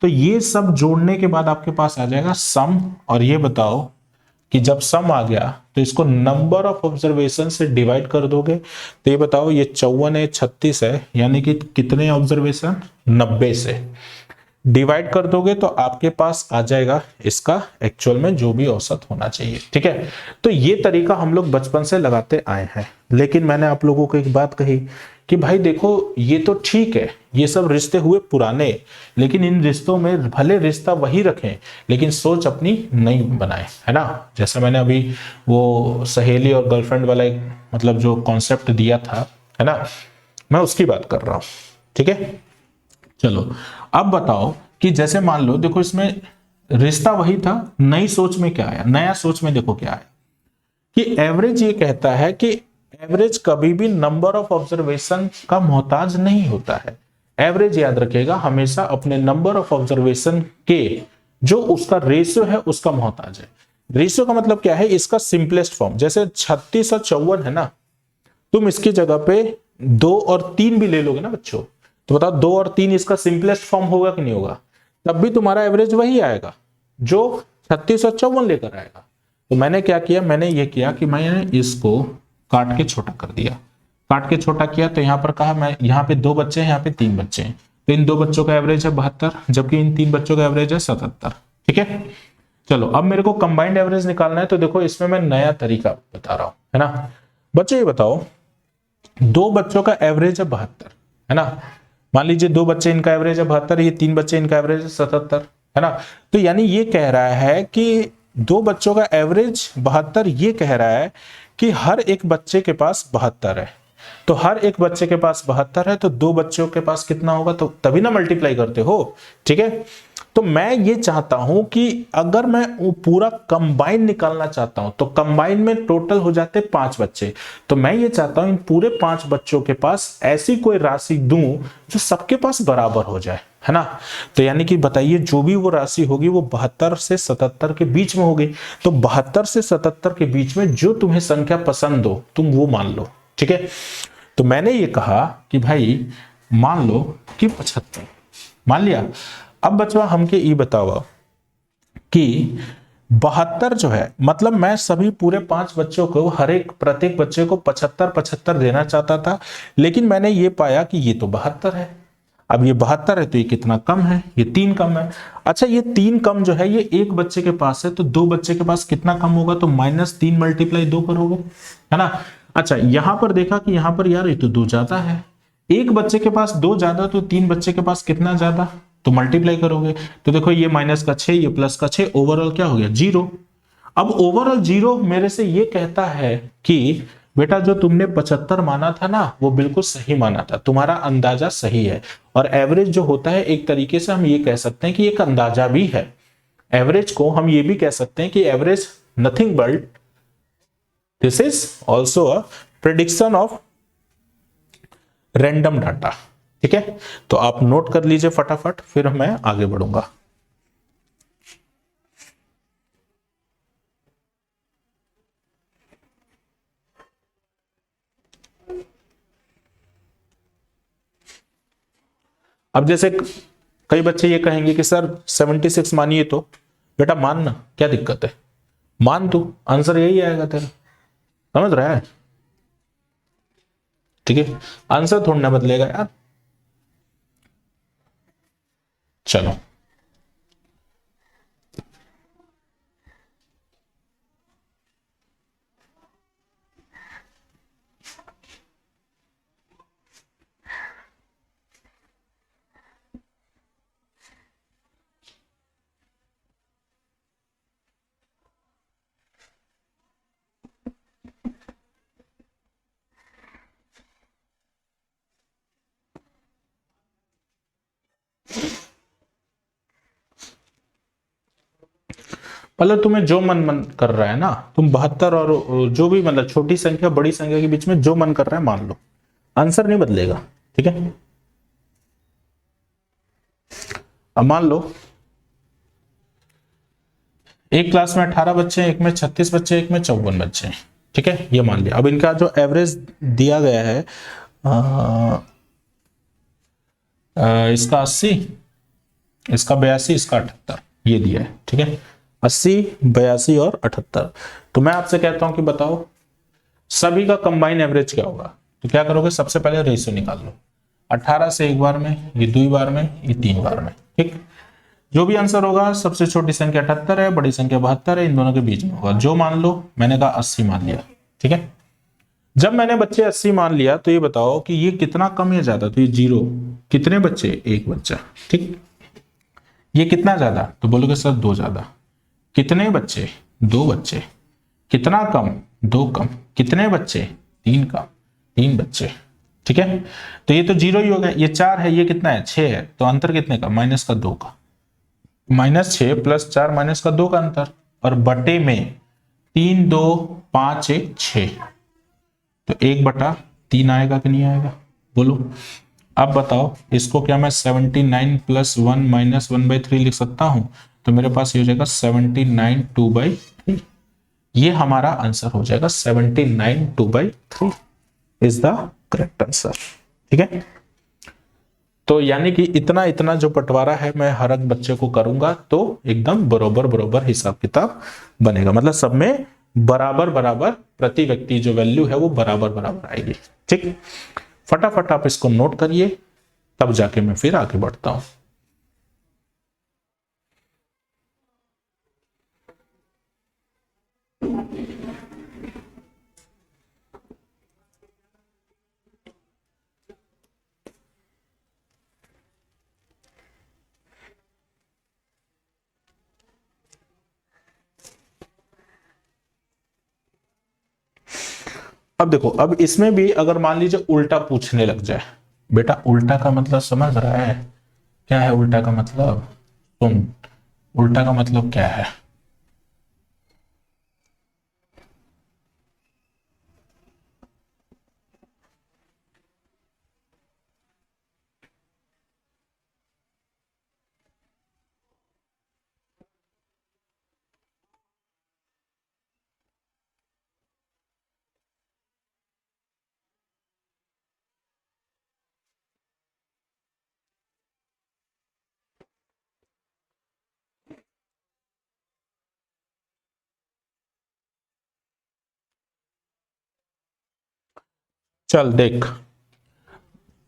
तो ये सब जोड़ने के बाद आपके पास आ जाएगा सम। और ये बताओ कि जब सम आ गया तो इसको नंबर ऑफ ऑब्जर्वेशन से डिवाइड कर दोगे, तो ये बताओ ये 54 है 36 है, यानी कि कितने ऑब्जर्वेशन, 90 से डिवाइड कर दोगे तो आपके पास आ जाएगा इसका एक्चुअल में जो भी औसत होना चाहिए। ठीक है, तो ये तरीका हम लोग बचपन से लगाते आए हैं। लेकिन मैंने आप लोगों को एक बात कही कि भाई देखो ये तो ठीक है, ये सब रिश्ते हुए पुराने, लेकिन इन रिश्तों में भले रिश्ता वही रखें लेकिन सोच अपनी नहीं बनाए, है ना। जैसा मैंने अभी वो सहेली और गर्लफ्रेंड वाला एक मतलब जो कॉन्सेप्ट दिया था, है ना, मैं उसकी बात कर रहा हूं। ठीक है, चलो अब बताओ कि जैसे मान लो देखो इसमें रिश्ता वही था, नई सोच में क्या आया, नया सोच में देखो क्या आया कि एवरेज ये कहता है कि एवरेज कभी भी नंबर ऑफ ऑब्जर्वेशन का मोहताज नहीं होता है। एवरेज याद रखेगा हमेशा अपने नंबर ऑफ ऑब्जर्वेशन के जो उसका रेशियो है उसका मोहताज है। रेशियो का मतलब क्या है, इसका सिंपलेस्ट फॉर्म, जैसे 36 और 54 है ना, तुम इसकी जगह पे 2 और 3 भी ले लोगे ना बच्चों, तो बताओ 2 और 3 इसका सिंपलेस्ट फॉर्म होगा कि नहीं होगा, तब भी तुम्हारा एवरेज वही आएगा जो 36 और 54 लेकर आएगा। तो मैंने क्या किया, मैंने ये किया कि मैंने इसको काट के छोटा कर दिया। काट के छोटा किया तो यहां पर कहा मैं यहाँ पे 2 बच्चे हैं, यहाँ पे 3 बच्चे हैं, तो इन 2 बच्चों का एवरेज है 72, जबकि इन 3 बच्चों का एवरेज है 77। ठीक है, चलो अब मेरे को कंबाइंड एवरेज निकालना है, तो देखो इसमें मैं नया तरीका बता रहा हूं, है ना। बच्चों ये बताओ 2 बच्चों का एवरेज है 72, है ना, मान लीजिए 2 बच्चे इनका एवरेज है 72, ये 3 बच्चे इनका एवरेज है 77, है ना। तो यानी ये कह रहा है कि 2 बच्चों का एवरेज 72, ये कह रहा है कि हर एक बच्चे के पास 72 है, तो हर एक बच्चे के पास 72 है, तो 2 बच्चों के पास कितना होगा, तो तभी ना मल्टीप्लाई करते हो। ठीक है, तो मैं ये चाहता हूं कि अगर मैं पूरा कंबाइन निकालना चाहता हूं तो कंबाइन में टोटल हो जाते 5 बच्चे, तो मैं ये चाहता हूं इन पूरे 5 बच्चों के पास ऐसी कोई राशि दूं जो सबके पास बराबर हो जाए, है ना। तो यानी कि बताइए जो भी वो राशि होगी वो 72 से 77 के बीच में होगी, तो 72 से 77 के बीच में जो तुम्हें संख्या पसंद हो तुम वो मान लो। ठीक है, तो मैंने ये कहा कि भाई मान लो कि 75 मान लिया। अब बचवा हमके ये बताओ कि 72 जो है, मतलब मैं सभी पूरे 5 बच्चों को हर एक प्रत्येक बच्चे को 75-75 देना चाहता था, लेकिन मैंने ये पाया कि ये तो 72 है। अब ये 72 है तो ये कितना कम है, ये 3 कम है। अच्छा ये 3 कम जो है ये एक बच्चे के पास है, तो 2 बच्चे के पास कितना कम होगा, तो -3 मल्टीप्लाई 2 करोगे, है ना। अच्छा यहां पर देखा कि यहां पर यार ये तो 2 ज्यादा है, एक बच्चे के पास 2 ज्यादा, तो 3 बच्चे के पास कितना ज्यादा, तो मल्टीप्लाई करोगे, तो देखो ये -6 ये +6, ओवरऑल क्या हो गया 0। अब ओवरऑल 0 मेरे से ये कहता है कि बेटा जो तुमने 75 माना था ना वो बिल्कुल सही माना था, तुम्हारा अंदाजा सही है। और एवरेज जो होता है एक तरीके से हम ये कह सकते हैं कि एक अंदाजा भी है। एवरेज को हम ये भी कह सकते हैं कि average nothing but this is also a prediction of random data. ठीक है, तो आप नोट कर लीजिए फटाफट, फिर मैं आगे बढ़ूंगा। अब जैसे कई बच्चे ये कहेंगे कि सर 76 मानिए, तो बेटा मान ना, क्या दिक्कत है, मान तू, आंसर यही आएगा तेरा, समझ रहा है। ठीक है, आंसर थोड़ा ना बदलेगा यार। चलो मतलब तुम्हें जो मन मन कर रहा है ना, तुम 72 और जो भी मतलब छोटी संख्या बड़ी संख्या के बीच में जो मन कर रहा है मान लो, आंसर नहीं बदलेगा। ठीक है, अब मान लो एक क्लास में 18 बच्चे हैं, एक में 36 बच्चे, एक में 54 बच्चे हैं। ठीक है, ये मान लिया। अब इनका जो एवरेज दिया गया है इसका 80, इसका 82, इसका 78, ये दिया है। ठीक है, 80, 82 और 78। तो मैं आपसे कहता हूं कि बताओ सभी का कंबाइन एवरेज क्या होगा। तो क्या करोगे, सबसे पहले रेशियो निकाल लो। 18 से एक बार में, ये 2 बार में, ये 3 बार में। ठीक, जो भी आंसर होगा, सबसे छोटी संख्या 78 है, बड़ी संख्या 72 है, इन दोनों के बीच में होगा। जो मान लो, मैंने कहा 80 मान लिया। ठीक है, जब मैंने बच्चे 80 मान लिया तो ये बताओ कि ये कितना कम या ज्यादा। तो ये 0, कितने बच्चे, एक बच्चा। ठीक, ये कितना ज्यादा, तो बोलोगे सर 2 ज्यादा। कितने बच्चे, 2 बच्चे। कितना कम, 2 कम। कितने बच्चे, 3 कम, 3 बच्चे। ठीक है, तो ये तो 0 ही हो गया। ये 4 है, ये कितना है, 6 है, तो अंतर कितने का, माइनस का 2 का। -6 + 4 - का 2 का अंतर, और बटे में 3 2 5 1 6, तो 1/3 आएगा कि नहीं आएगा, बोलो। अब बताओ, इसको क्या मैं 79 + 1 - 1/3 लिख सकता हूं। तो मेरे पास ये हो जाएगा 79 2/3। ये हमारा आंसर हो जाएगा 79 2/3 इज द करेक्ट आंसर। ठीक है, तो यानी कि इतना इतना जो बंटवारा है मैं हर एक बच्चे को करूंगा तो एकदम बरोबर बरोबर हिसाब किताब बनेगा। मतलब सब में बराबर बराबर प्रति व्यक्ति जो वैल्यू है वो बराबर बराबर आएगी। ठीक, फटाफट आप इसको नोट करिए, तब जाके मैं फिर आगे बढ़ता हूं। अब देखो, अब इसमें भी अगर मान लीजिए उल्टा पूछने लग जाए, बेटा उल्टा का मतलब समझ रहा है, क्या है उल्टा का मतलब, सुन, उल्टा का मतलब क्या है। चल देख,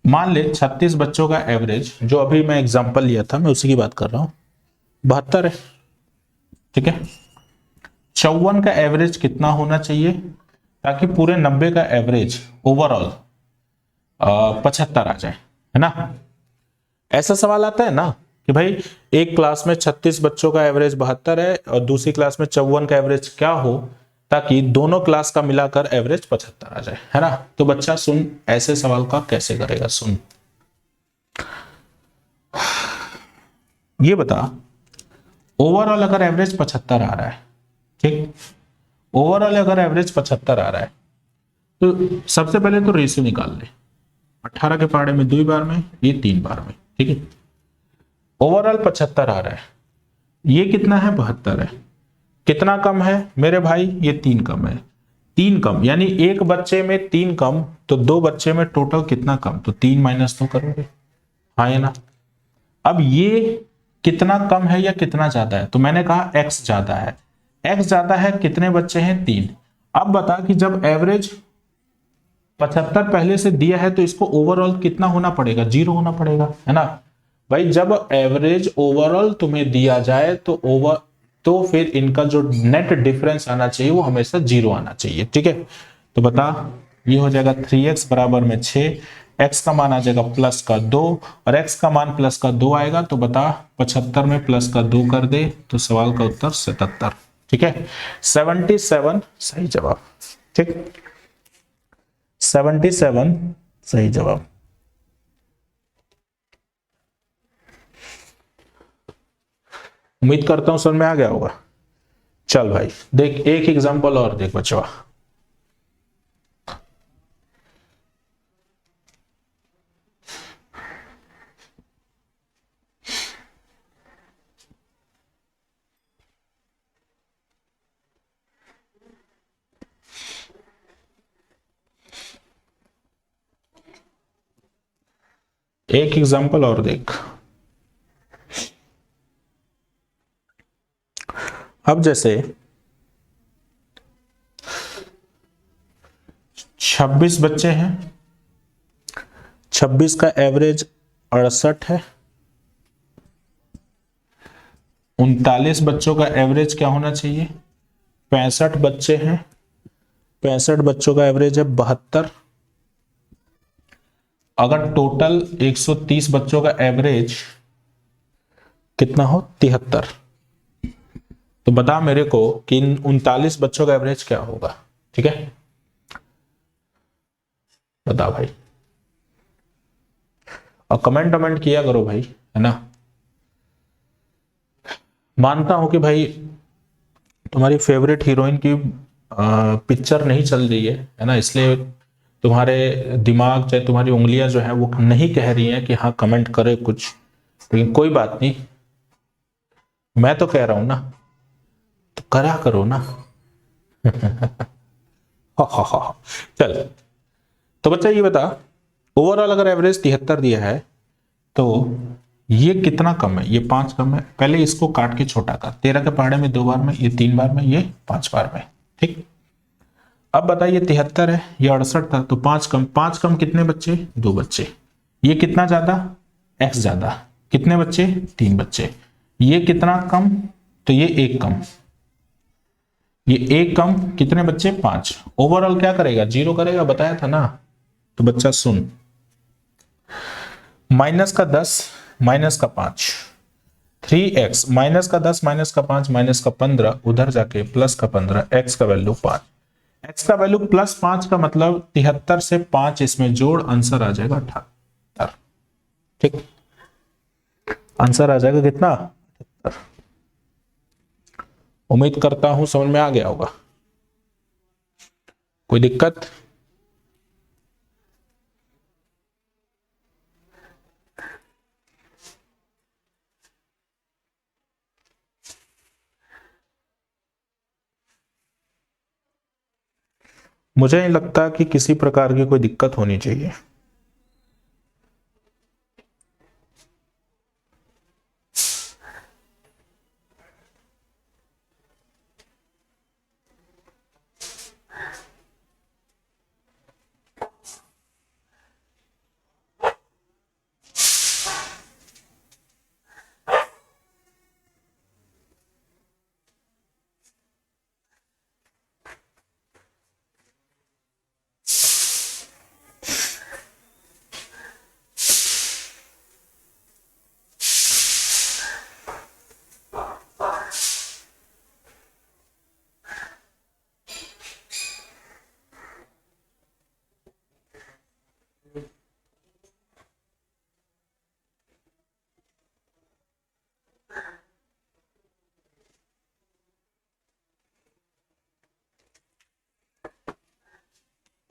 मान ले 36 बच्चों का एवरेज, जो अभी मैं एग्जांपल लिया था मैं उसी की बात कर रहा हूं, 72 है। ठीक है, 54 का एवरेज कितना होना चाहिए ताकि पूरे 90 का एवरेज ओवरऑल 75 आ जाए, है ना। ऐसा सवाल आता है ना कि भाई एक क्लास में 36 बच्चों का एवरेज 72 है और दूसरी क्लास में 54 का एवरेज क्या हो ताकि दोनों क्लास का मिलाकर एवरेज 75 आ जाए, है ना। तो बच्चा सुन, ऐसे सवाल का कैसे करेगा, सुन। ये बता, ओवरऑल अगर एवरेज 75 आ रहा है, ठीक, ओवरऑल अगर एवरेज 75 आ रहा है तो सबसे पहले तो रेशियो निकाल ले। 18 के पहाड़े में 2 बार में, ये 3 बार में। ठीक है, ओवरऑल 75 आ रहा है, ये कितना है, 72 है। कितना कम है मेरे भाई, ये 3 कम है। 3 कम यानी एक बच्चे में 3 कम, तो 2 बच्चे में टोटल कितना कम, तो 3 माइनस तो करोगे, हाँ या ना। अब ये कितना कम है या कितना ज्यादा है, तो मैंने कहा x ज्यादा है। x ज्यादा है, कितने बच्चे हैं, 3। अब बता कि जब एवरेज 75 पहले से दिया है तो इसको ओवरऑल कितना होना पड़ेगा, 0 होना पड़ेगा, है ना। भाई जब एवरेज ओवरऑल तुम्हें दिया जाए तो फिर इनका जो नेट डिफरेंस आना चाहिए वो हमेशा 0 आना चाहिए। ठीक है, तो बता, ये हो जाएगा 3x बराबर में 6, x का मान आ जाएगा +2 और x का मान +2 आएगा। तो बता 75 में +2 कर दे तो सवाल का उत्तर 77। ठीक है, 77 सही जवाब। ठीक, 77 सही जवाब। उम्मीद करता हूं समझ में आ गया होगा। चल भाई देख, एक एग्जांपल और देख बचवा। एक एग्जांपल और देख। अब जैसे 26 बच्चे हैं, 26 का एवरेज 68 है, 39 बच्चों का एवरेज क्या होना चाहिए, 65 बच्चे हैं, 65 बच्चों का एवरेज है 72। अगर टोटल 130 बच्चों का एवरेज कितना हो, 73, तो बता मेरे को कि 39 बच्चों का एवरेज क्या होगा। ठीक है, बता भाई, और कमेंट किया करो भाई, है ना। मानता हूं कि भाई तुम्हारी फेवरेट हीरोइन की पिक्चर नहीं चल रही है ना, इसलिए तुम्हारे दिमाग चाहे तुम्हारी उंगलियां जो है वो नहीं कह रही हैं कि हाँ कमेंट करे कुछ, लेकिन कोई बात नहीं, मैं तो कह रहा हूं ना, तो करा करो ना। हा। चल, तो बच्चा ये बता, ओवरऑल अगर एवरेज 73 दिया है तो ये कितना कम है, ये 5 कम है। पहले इसको काट के छोटा कर, 13 के पहाड़े में 2 बार में, ये 3 बार में, ये 5 बार में। ठीक, अब बताइए 73 है, ये 68 था, तो 5 कम, 5 कम कितने बच्चे, 2 बच्चे। ये कितना ज्यादा, x ज्यादा, कितने बच्चे, 3 बच्चे। ये कितना कम, तो ये 1 कम, ये 1 कम, कितने बच्चे, 5। ओवरऑल क्या करेगा, 0 करेगा, बताया था ना। तो बच्चा सुन, माइनस का 10 माइनस का 5, 3x, माइनस का 10 माइनस का 5 माइनस का 15, उधर जाके प्लस का 15, x का वैल्यू 5। x का वैल्यू +5 का मतलब 73 से 5 इसमें जोड़, आंसर आ जाएगा 78। ठीक, आंसर आ जाएगा कितना, 78। उम्मीद करता हूं समझ में आ गया होगा, कोई दिक्कत। मुझे नहीं लगता कि किसी प्रकार की कोई दिक्कत होनी चाहिए।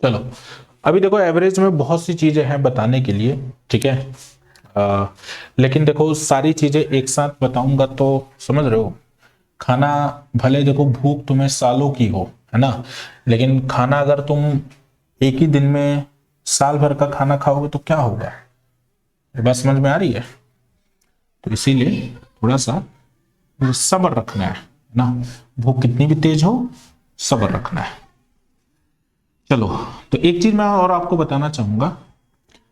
चलो, अभी देखो एवरेज में बहुत सी चीजें हैं बताने के लिए, ठीक है। लेकिन देखो सारी चीजें एक साथ बताऊंगा तो समझ रहे हो, खाना भले देखो भूख तुम्हें सालों की हो, है ना, लेकिन खाना अगर तुम एक ही दिन में साल भर का खाना खाओगे तो क्या होगा, ये बात समझ में आ रही है। तो इसीलिए थोड़ा सा सब्र रखना है ना, भूख कितनी भी तेज हो, सब्र रखना है। चलो, तो एक चीज मैं और आपको बताना चाहूंगा,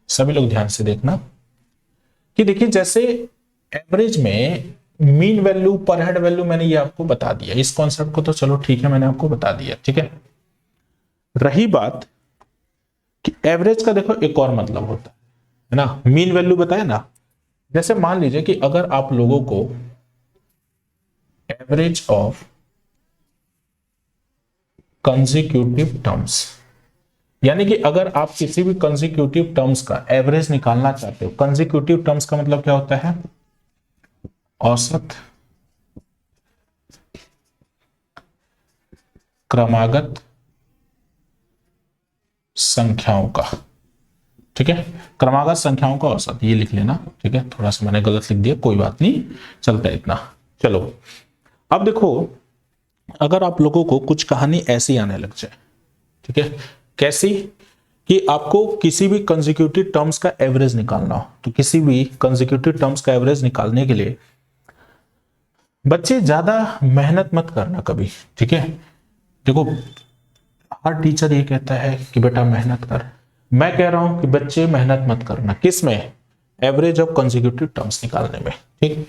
सभी लोग ध्यान से देखना, कि देखिए जैसे एवरेज में मीन वैल्यू पर हेड वैल्यू मैंने ये आपको बता दिया, इस कॉन्सेप्ट को तो चलो ठीक है मैंने आपको बता दिया, ठीक है। रही बात कि एवरेज का देखो एक और मतलब होता है ना, मीन वैल्यू बताया ना। जैसे मान लीजिए कि अगर आप लोगों को एवरेज ऑफ कंसेक्यूटिव टर्म्स, यानी कि अगर आप किसी भी कंसेक्यूटिव टर्म्स का एवरेज निकालना चाहते हो, कंसेक्यूटिव टर्म्स का मतलब क्या होता है, औसत क्रमागत संख्याओं का, ठीक है, क्रमागत संख्याओं का औसत, ये लिख लेना, ठीक है। थोड़ा सा मैंने गलत लिख दिया, कोई बात नहीं, चलता है इतना। चलो, अब देखो अगर आप लोगों को कुछ कहानी ऐसी आने लग जाए, ठीक है, कैसी, कि आपको किसी भी कंसेक्यूटिव टर्म्स का एवरेज निकालना हो, तो किसी भी कंसेक्यूटिव टर्म्स का एवरेज निकालने के लिए बच्चे ज्यादा मेहनत मत करना कभी, ठीक है। देखो हर टीचर ये कहता है कि बेटा मेहनत कर, मैं कह रहा हूं कि बच्चे मेहनत मत करना, किस में, एवरेज ऑफ कंसेक्यूटिव टर्म्स निकालने में, ठीक।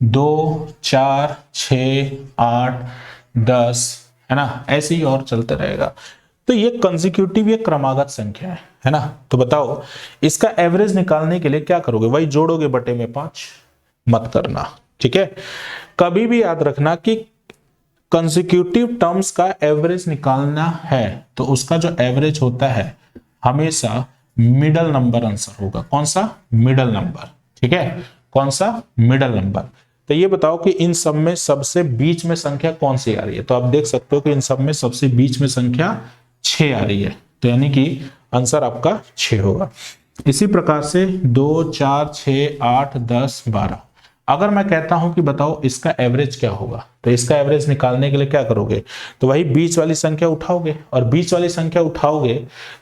2 4 6 8 10 है ना, ऐसे ही और चलते रहेगा। तो ये कंसेक्यूटिव, ये क्रमागत संख्या है ना। तो बताओ इसका एवरेज निकालने के लिए क्या करोगे, वही जोड़ोगे बटे में 5, मत करना, ठीक है। कभी भी याद रखना कि कंसेक्यूटिव टर्म्स का एवरेज निकालना है तो उसका जो एवरेज होता है हमेशा मिडल नंबर आंसर होगा। कौन सा, मिडल नंबर, ठीक है, कौन सा, मिडल नंबर। तो ये बताओ कि इन सब में सबसे बीच में संख्या कौन सी आ रही है, तो आप देख सकते हो कि इन सब में सबसे बीच में संख्या 6 आ रही है, तो यानी कि आंसर आपका 6 होगा। इसी प्रकार से 2 4 6 8 10 12, अगर मैं कहता हूं कि बताओ इसका एवरेज क्या होगा, तो इसका एवरेज निकालने के लिए क्या करोगे, तो वही बीच वाली संख्या उठाओगे, और बीच वाली संख्या उठाओगे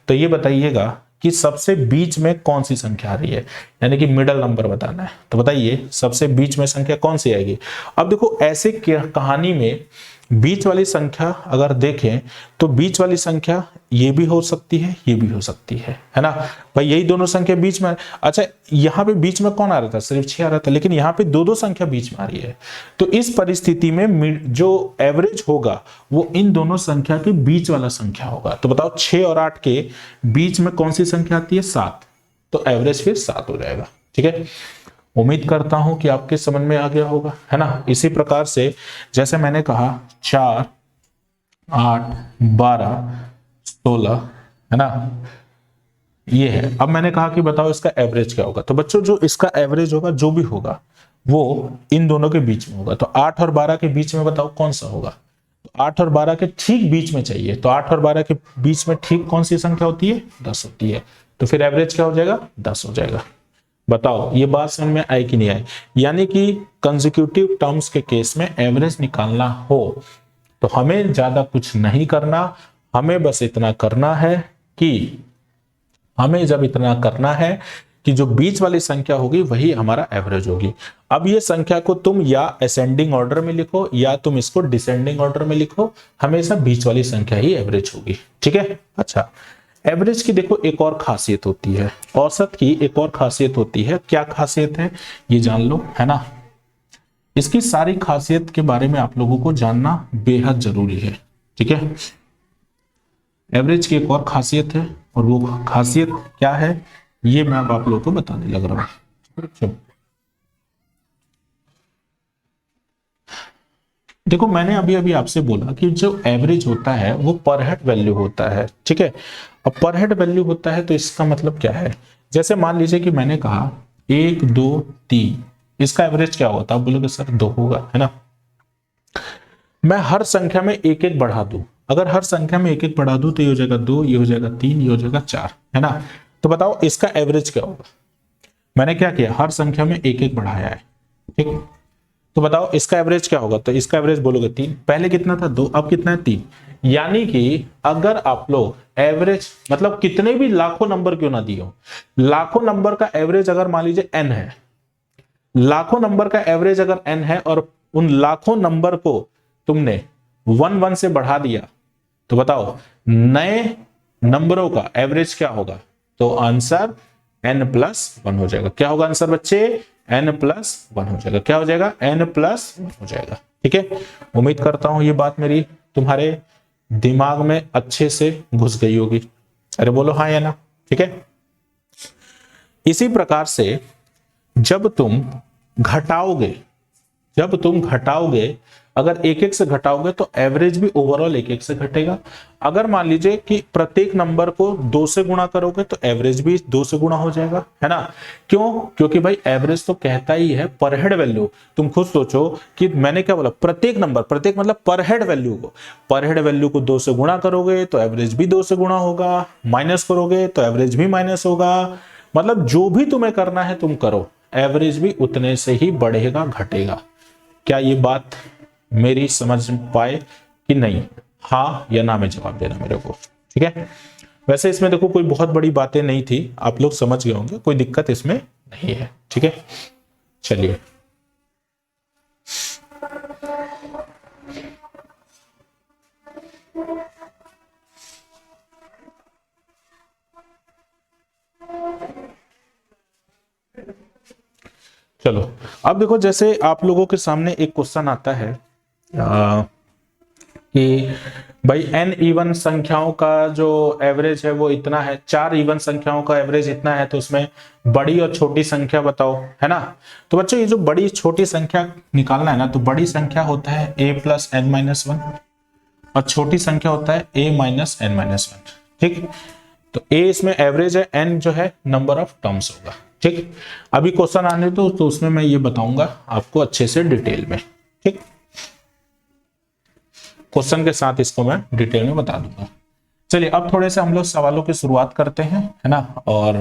तो ये बताइएगा कि सबसे बीच में कौन सी संख्या आ रही है, यानी कि मिडल नंबर बताना है। तो बताइए सबसे बीच में संख्या कौन सी आएगी। अब देखो ऐसे कहानी में बीच वाली संख्या अगर देखें तो बीच वाली संख्या ये भी हो सकती है, ये भी हो सकती है ना भाई, यही दोनों संख्या बीच में। अच्छा यहाँ पे बीच में कौन आ रहा था, सिर्फ 6 आ रहा था, लेकिन यहाँ पे दो संख्या बीच में आ रही है। तो इस परिस्थिति में जो एवरेज होगा वो इन दोनों संख्या के बीच वाला संख्या होगा। तो बताओ 6 और 8 के बीच में कौन सी संख्या आती है, 7, तो एवरेज फिर 7 हो जाएगा, ठीक है। उम्मीद करता हूं कि आपके समझ में आ गया होगा, है ना। इसी प्रकार से जैसे मैंने कहा 4 8 12 16 है ना, ये है। अब मैंने कहा कि बताओ इसका एवरेज क्या होगा, तो बच्चों जो इसका एवरेज होगा जो भी होगा वो इन दोनों के बीच में होगा। तो 8 और 12 के बीच में बताओ कौन सा होगा, तो 8 और 12 के ठीक बीच में चाहिए, तो 8 और 12 के बीच में ठीक कौन सी संख्या होती है, 10 होती है। तो फिर एवरेज क्या हो जाएगा, 10 हो जाएगा। बताओ ये बात समझ में आई कि नहीं आई। यानी कि कंसेक्यूटिव टर्म्स के केस में एवरेज निकालना हो तो हमें ज्यादा कुछ नहीं करना, हमें बस इतना करना है कि हमें जब इतना करना है कि जो बीच वाली संख्या होगी वही हमारा एवरेज होगी। अब ये संख्या को तुम या असेंडिंग ऑर्डर में लिखो या तुम इसको डिसेंडिंग ऑर्डर में लिखो, हमेशा बीच वाली संख्या ही एवरेज होगी, ठीक है। अच्छा एवरेज की देखो एक और खासियत होती है, औसत की एक और खासियत होती है। क्या खासियत है ये जान लो, है ना। इसकी सारी खासियत के बारे में आप लोगों को जानना बेहद जरूरी है, ठीक है। एवरेज की एक और खासियत है और वो खासियत क्या है ये मैं अब आप लोगों को बताने लग रहा हूं। देखो मैंने अभी अभी आपसे बोला कि जो एवरेज होता है वो पर हेड वैल्यू होता है, ठीक है। अब पर हेड वैल्यू होता है तो इसका मतलब क्या है, जैसे मान लीजिए कि मैंने कहा 1 2 3, इसका एवरेज क्या होता है, आप बोलोगे सर 2 होगा, है ना। मैं हर संख्या में एक एक बढ़ा दूं, अगर हर संख्या में एक एक बढ़ा दूं तो ये हो जाएगा 2, ये हो जाएगा 3, ये हो जाएगा 4, है ना। तो बताओ इसका एवरेज क्या होगा। मैंने क्या किया, हर संख्या में एक एक बढ़ाया है, ठीक। तो बताओ इसका एवरेज क्या होगा, तो इसका एवरेज बोलोगे 3, पहले कितना था 2, अब कितना है 3। यानी कि अगर आप लोग एवरेज मतलब कितने भी लाखों नंबर क्यों ना दिए हो, लाखों नंबर का एवरेज अगर मान लीजिए n है, लाखों नंबर का एवरेज अगर n है और उन लाखों नंबर को तुमने 1 1 से बढ़ा दिया, तो बताओ नए नंबरों का एवरेज क्या होगा, तो आंसर n+1 हो जाएगा। क्या होगा आंसर बच्चे, n+1 हो जाएगा। क्या हो जाएगा, n+1 हो जाएगा, ठीक है। उम्मीद करता हूं ये बात मेरी तुम्हारे दिमाग में अच्छे से घुस गई होगी, अरे बोलो हाँ या ना, ठीक है। इसी प्रकार से जब तुम घटाओगे अगर एक एक से घटाओगे तो एवरेज भी ओवरऑल एक एक से घटेगा। अगर मान लीजिए कि प्रत्येक नंबर को 2 से गुणा करोगे तो एवरेज भी 2 से गुणा हो जाएगा, है ना। क्यों, क्योंकि भाई एवरेज तो कहता ही है पर हेड वैल्यू। तुम खुद सोचो कि मैंने क्या बोला, प्रत्येक नंबर, प्रत्येक मतलब पर हेड वैल्यू को 2 से गुणा करोगे तो एवरेज भी 2 से गुणा होगा, माइनस करोगे तो एवरेज भी माइनस होगा। मतलब जो भी तुम्हें करना है तुम करो, एवरेज भी उतने से ही बढ़ेगा घटेगा। क्या ये बात मेरी समझ पाए कि नहीं, हाँ या ना में जवाब देना मेरे को, ठीक है। वैसे इसमें देखो कोई बहुत बड़ी बातें नहीं थी, आप लोग समझ गए होंगे, कोई दिक्कत इसमें नहीं है। ठीक है, चलिए चलो, अब देखो जैसे आप लोगों के सामने एक क्वेश्चन आता है कि भाई n इवन संख्याओं का जो एवरेज है वो इतना है, 4 इवन संख्याओं का एवरेज इतना है, तो उसमें बड़ी और छोटी संख्या बताओ, है ना। तो बच्चों ये जो बड़ी छोटी संख्या निकालना है ना, तो बड़ी संख्या होता है a plus n minus one और छोटी संख्या होता है a minus n minus one. ठीक, तो a इसमें एवरेज है, n जो है नंबर ऑफ टर्म्स होगा। ठीक, अभी क्वेश्चन आने दो तो उसमें मैं ये बताऊंगा आपको अच्छे से डिटेल में। ठीक, क्वेश्चन के साथ इसको मैं डिटेल में बता दूंगा। चलिए अब थोड़े से हम लोग सवालों की शुरुआत करते हैं, है ना, और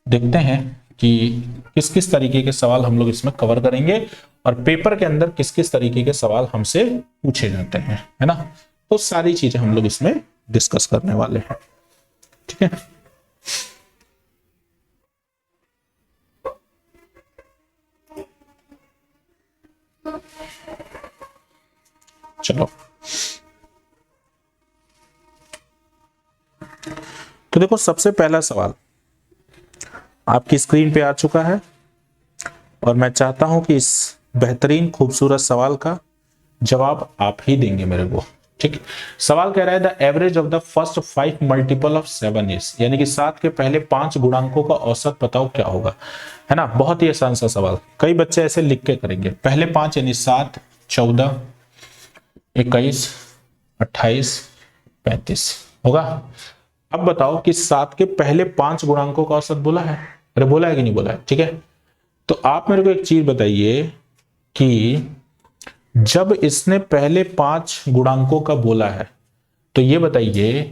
देखते हैं कि किस किस तरीके के सवाल हम लोग इसमें कवर करेंगे और पेपर के अंदर किस किस तरीके के सवाल हमसे पूछे जाते हैं, है ना। तो सारी चीजें हम लोग इसमें डिस्कस करने वाले हैं। ठीक है, चलो तो देखो सबसे पहला सवाल आपकी स्क्रीन पे आ चुका है और मैं चाहता हूं कि इस बेहतरीन खूबसूरत सवाल का जवाब आप ही देंगे मेरे को। ठीक, सवाल कह रहा है the average of the first 5 multiple of 7 is, यानी कि 7 के पहले 5 गुणांकों का औसत बताओ क्या होगा, है ना। बहुत ही आसान सा सवाल, कई बच्चे ऐसे लिख के करेंगे, पहले 5 यानी 7, 14, 21, 28, 35 होगा। अब बताओ कि 7 के पहले 5 गुणांकों का औसत बोला है, अरे बोला है कि नहीं बोला है। ठीक है, तो आप मेरे को एक चीज बताइए कि जब इसने पहले 5 गुणांकों का बोला है तो ये बताइए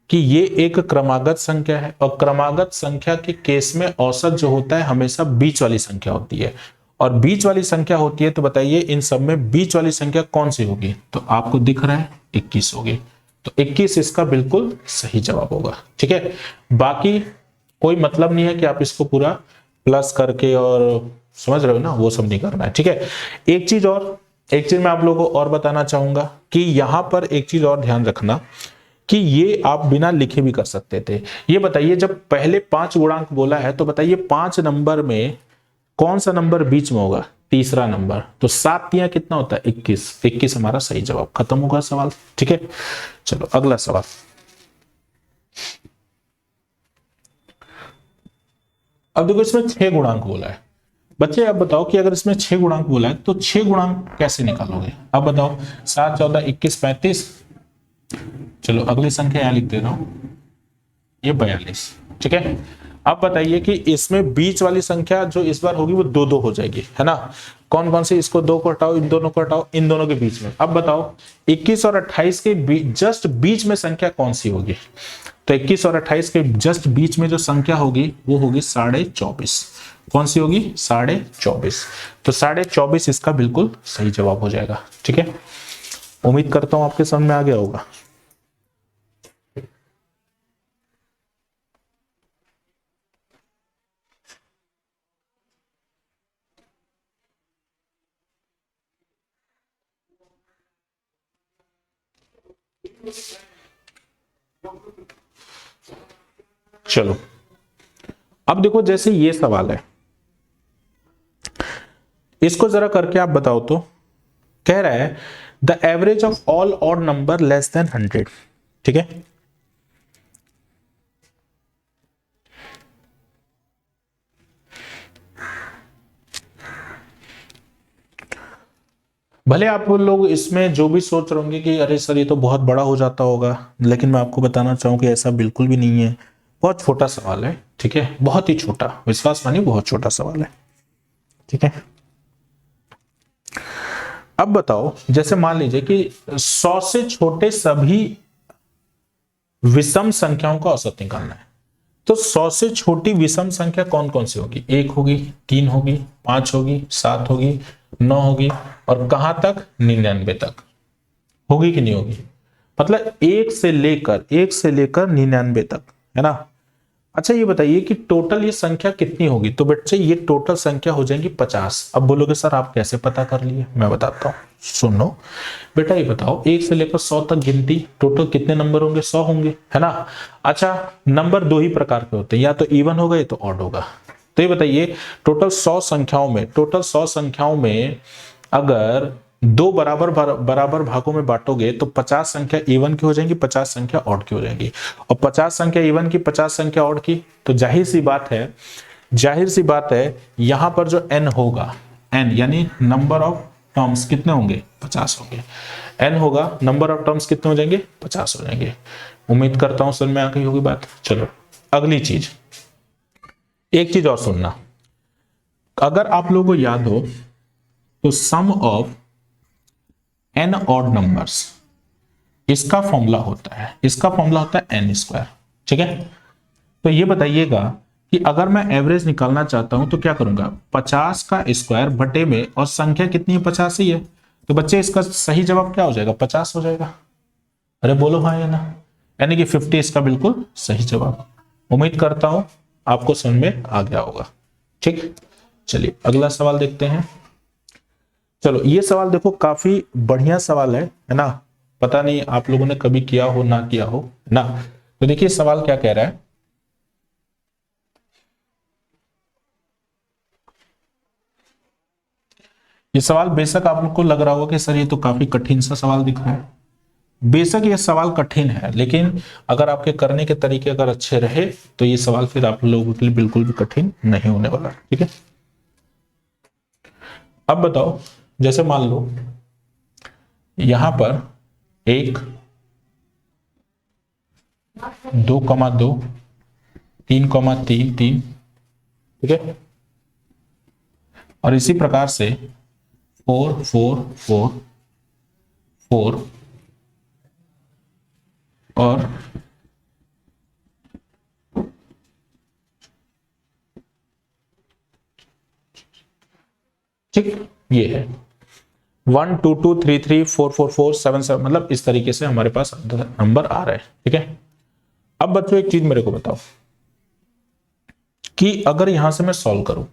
कि ये एक क्रमागत संख्या है और क्रमागत संख्या के केस में औसत जो होता है हमेशा बीच वाली संख्या होती है और बीच वाली संख्या होती है, तो बताइए इन सब में बीच वाली संख्या कौन सी होगी। तो आपको दिख रहा है 21 होगी, तो 21 इसका बिल्कुल सही जवाब होगा। ठीक है, बाकी कोई मतलब नहीं है कि आप इसको पूरा प्लस करके और समझ रहे हो ना, वो सब नहीं करना है। ठीक है, एक चीज मैं आप लोगों को और बताना चाहूंगा कि यहां पर एक चीज और ध्यान रखना कि ये आप बिना लिखे भी कर सकते थे। ये बताइए जब पहले 5 गुणांक बोला है तो बताइए 5 नंबर में कौन सा नंबर बीच में होगा, तीसरा नंबर, तो 7 तिया कितना होता है 21, 21 हमारा सही जवाब, खत्म होगा सवाल। ठीक है, चलो अगला सवाल। अब देखो इसमें 6 गुणांक बोला है बच्चे, अब बताओ कि अगर इसमें 6 गुणांक बोला है तो 6 गुणांक कैसे निकालोगे। अब बताओ 7, 14, 21, 35, चलो अगली संख्या यहां लिख दे रहा हूं, ये 42। ठीक है, अब बताइए कि इसमें बीच वाली संख्या जो इस बार होगी वो 2 हो जाएगी, है ना। कौन कौन सी, इसको 2 को हटाओ, इन दोनों को हटाओ, इन दोनों के बीच में। अब बताओ 21 और 28 के जस्ट बीच में संख्या कौन सी होगी। तो 21 और 28 के जस्ट बीच में जो संख्या होगी वो होगी 24.5। कौन सी होगी, 24.5। तो 24.5 इसका बिल्कुल सही जवाब हो जाएगा। ठीक है, उम्मीद करता हूं आपके समझ में आ गया होगा। चलो अब देखो जैसे ये सवाल है, इसको जरा करके आप बताओ तो। कह रहा है the average of all odd number less than 100। ठीक है, भले आप लोग इसमें जो भी सोच रहे होंगे कि अरे सर ये तो बहुत बड़ा हो जाता होगा, लेकिन मैं आपको बताना चाहूं कि ऐसा बिल्कुल भी नहीं है। बहुत छोटा सवाल है। ठीक है, बहुत ही छोटा, विश्वास मानिए बहुत छोटा सवाल है। ठीक है, अब बताओ जैसे मान लीजिए कि 100 से छोटे सभी विषम संख्याओं का औसत निकालना है, तो 100 से छोटी विषम संख्या कौन कौन सी होगी। 1 होगी, 3 होगी, 5 होगी, 7 होगी, 9 होगी और कहां तक, 99 तक होगी कि नहीं होगी। मतलब एक से लेकर 99 तक, है ना। अच्छा ये बताइए कि टोटल ये संख्या कितनी होगी, तो बच्चे ये टोटल संख्या हो जाएंगी 50। अब बोलोगे सर आप कैसे पता कर लिए, मैं बताता हूँ, सुनो बेटा। ये बताओ 1 से लेकर 100 तक गिनती, टोटल कितने नंबर होंगे, 100 होंगे, है ना। अच्छा नंबर दो ही प्रकार के होते हैं, या तो इवन होगा या तो ऑड होगा। तो ये बताइए टोटल 100 संख्याओं में अगर दो बराबर भागों में बांटोगे तो 50 संख्या इवन की हो जाएंगी, 50 संख्या ऑड की हो जाएंगी। और 50 संख्या इवन की, 50 संख्या ऑड की, तो जाहिर सी बात है यहां पर जो n होगा, n यानी नंबर ऑफ टर्म्स कितने होंगे, 50 होंगे। n होगा, नंबर ऑफ टर्म्स कितने हो जाएंगे, 50 हो जाएंगे। उम्मीद करता हूं समझ में आ गई होगी बात। चलो अगली चीज, एक चीज और सुनना, अगर आप लोगों को याद हो तो सम ऑफ n ऑड नंबर्स, इसका फॉर्मूला होता है n स्क्वायर, ठीक है। तो ये बताइएगा कि अगर मैं एवरेज निकालना चाहता हूं तो क्या करूंगा, 50 का स्क्वायर बटे में, और संख्या कितनी है, 50 ही है, तो बच्चे इसका सही जवाब क्या हो जाएगा, 50 हो जाएगा। अरे बोलो हाँ या ना, यानी कि 50 इसका बिल्कुल सही जवाब। उम्मीद करता हूं आपको समझ में आ गया होगा, ठीक। चलिए अगला सवाल देखते हैं। चलो ये सवाल देखो, काफी बढ़िया सवाल है ना। पता नहीं आप लोगों ने कभी किया हो ना किया हो ना। तो देखिए सवाल क्या कह रहा है, ये सवाल बेशक आप लोग को लग रहा होगा कि सर ये तो काफी कठिन सा सवाल दिख रहा है। बेशक ये सवाल कठिन है, लेकिन अगर आपके करने के तरीके अगर अच्छे रहे तो ये सवाल फिर आप लोगों के लिए बिल्कुल भी कठिन नहीं होने वाला, ठीक है। अब बताओ, जैसे मान लो यहां पर 1 2,2 3,3 3, ठीक है, और इसी प्रकार से 4 4 4 4 और ठीक ये है 1 2 2 3 3 4 4 4 7 7, मतलब इस तरीके से हमारे पास नंबर आ रहे हैं, ठीक है। अब बच्चों एक चीज मेरे को बताओ कि अगर यहां से मैं सॉल्व करूं,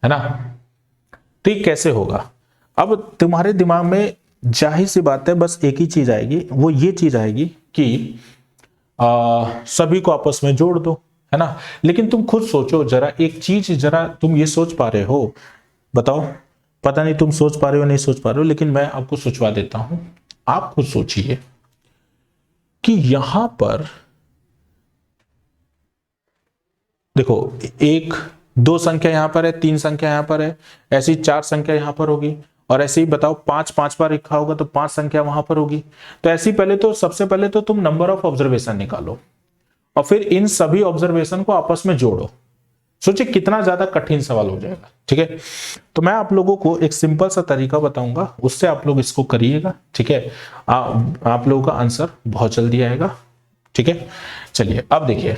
है ना, तो ये कैसे होगा। अब तुम्हारे दिमाग में जाहिर सी बात है बस एक ही चीज आएगी, वो ये चीज आएगी कि सभी को आपस में जोड़ दो, है ना। लेकिन तुम खुद सोचो जरा एक चीज, जरा तुम ये सोच पा रहे हो, बताओ। पता नहीं तुम सोच पा रहे हो नहीं सोच पा रहे हो, लेकिन मैं आपको सोचवा देता हूं। आप खुद सोचिए कि यहां पर देखो, एक दो संख्या यहां पर है, 3 संख्या यहां पर है, ऐसी 4 संख्या यहां पर होगी, और ऐसे ही बताओ 5 5 बार लिखा होगा तो 5 संख्या वहां पर होगी। तो ऐसी पहले तो सबसे पहले तो तुम नंबर ऑफ ऑब्जर्वेशन निकालो और फिर इन सभी ऑब्जर्वेशन को आपस में जोड़ो। सोचिए कितना ज्यादा कठिन सवाल हो जाएगा, ठीक है। तो मैं आप लोगों को एक सिंपल सा तरीका बताऊंगा, उससे आप लोग इसको करिएगा, ठीक है। आप लोगों का आंसर बहुत जल्दी आएगा, ठीक है। चलिए अब देखिए,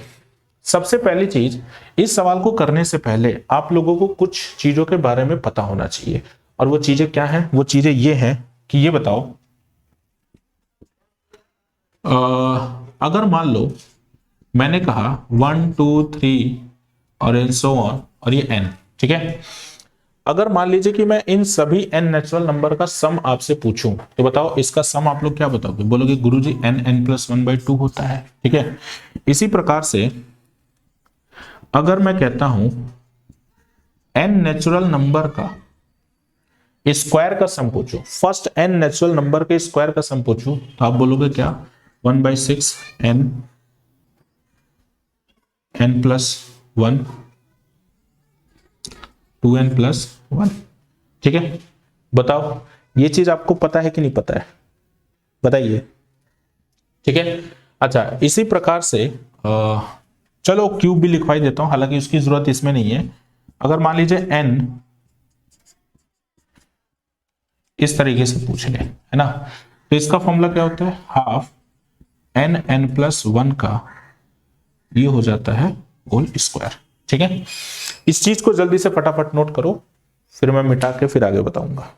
सबसे पहली चीज, इस सवाल को करने से पहले आप लोगों को कुछ चीजों के बारे में पता होना चाहिए। और वो चीजें क्या हैं, वो चीजें ये हैं कि ये बताओ, अगर मान लो मैंने कहा 1 2 3 और एंड सो ऑन, और ये n, ठीक है। अगर मान लीजिए कि मैं इन सभी n नेचुरल नंबर का सम आपसे पूछूं, तो बताओ इसका सम आप लोग क्या बताओगे, बोलोगे गुरुजी n+1/2 होता है, ठीक है। इसी प्रकार से अगर मैं कहता हूं n नेचुरल नंबर का स्क्वायर का सम पूछूं, फर्स्ट n नेचुरल नंबर के स्क्वायर का सम पूछूं, तो आप बोलोगे क्या, 1/6 n+1 2n+1, ठीक है। बताओ ये चीज आपको पता है कि नहीं पता है, बताइए, ठीक है। अच्छा इसी प्रकार से चलो क्यूब भी लिखवाई देता हूं, हालांकि उसकी जरूरत इसमें नहीं है। अगर मान लीजिए n इस तरीके से पूछ ले, है ना, तो इसका फॉर्मूला क्या होता है, हाफ n+1 का ये हो जाता है होल स्क्वायर, ठीक है। इस चीज को जल्दी से फटाफट नोट करो, फिर मैं मिटा के फिर आगे बताऊंगा।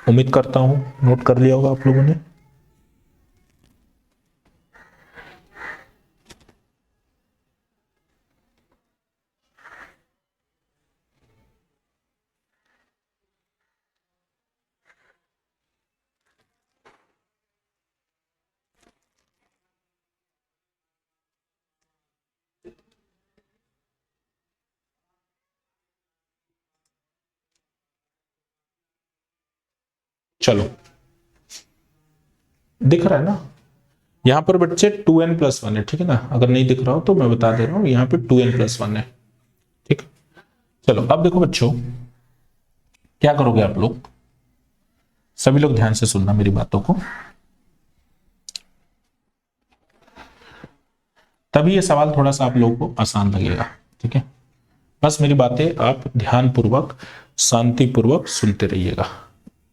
उम्मीद करता हूं नोट कर लिया होगा आप लोगों ने। चलो दिख रहा है ना, यहां पर बच्चे 2n+1 है, ठीक है ना, अगर नहीं दिख रहा हो तो मैं बता दे रहा हूं, यहां पे 2n+1 है, ठीक। चलो अब देखो बच्चों, क्या करोगे आप लोग, सभी लोग ध्यान से सुनना मेरी बातों को, तभी ये सवाल थोड़ा सा आप लोगों को आसान लगेगा, ठीक है। बस मेरी बातें आप ध्यानपूर्वक शांतिपूर्वक सुनते रहिएगा।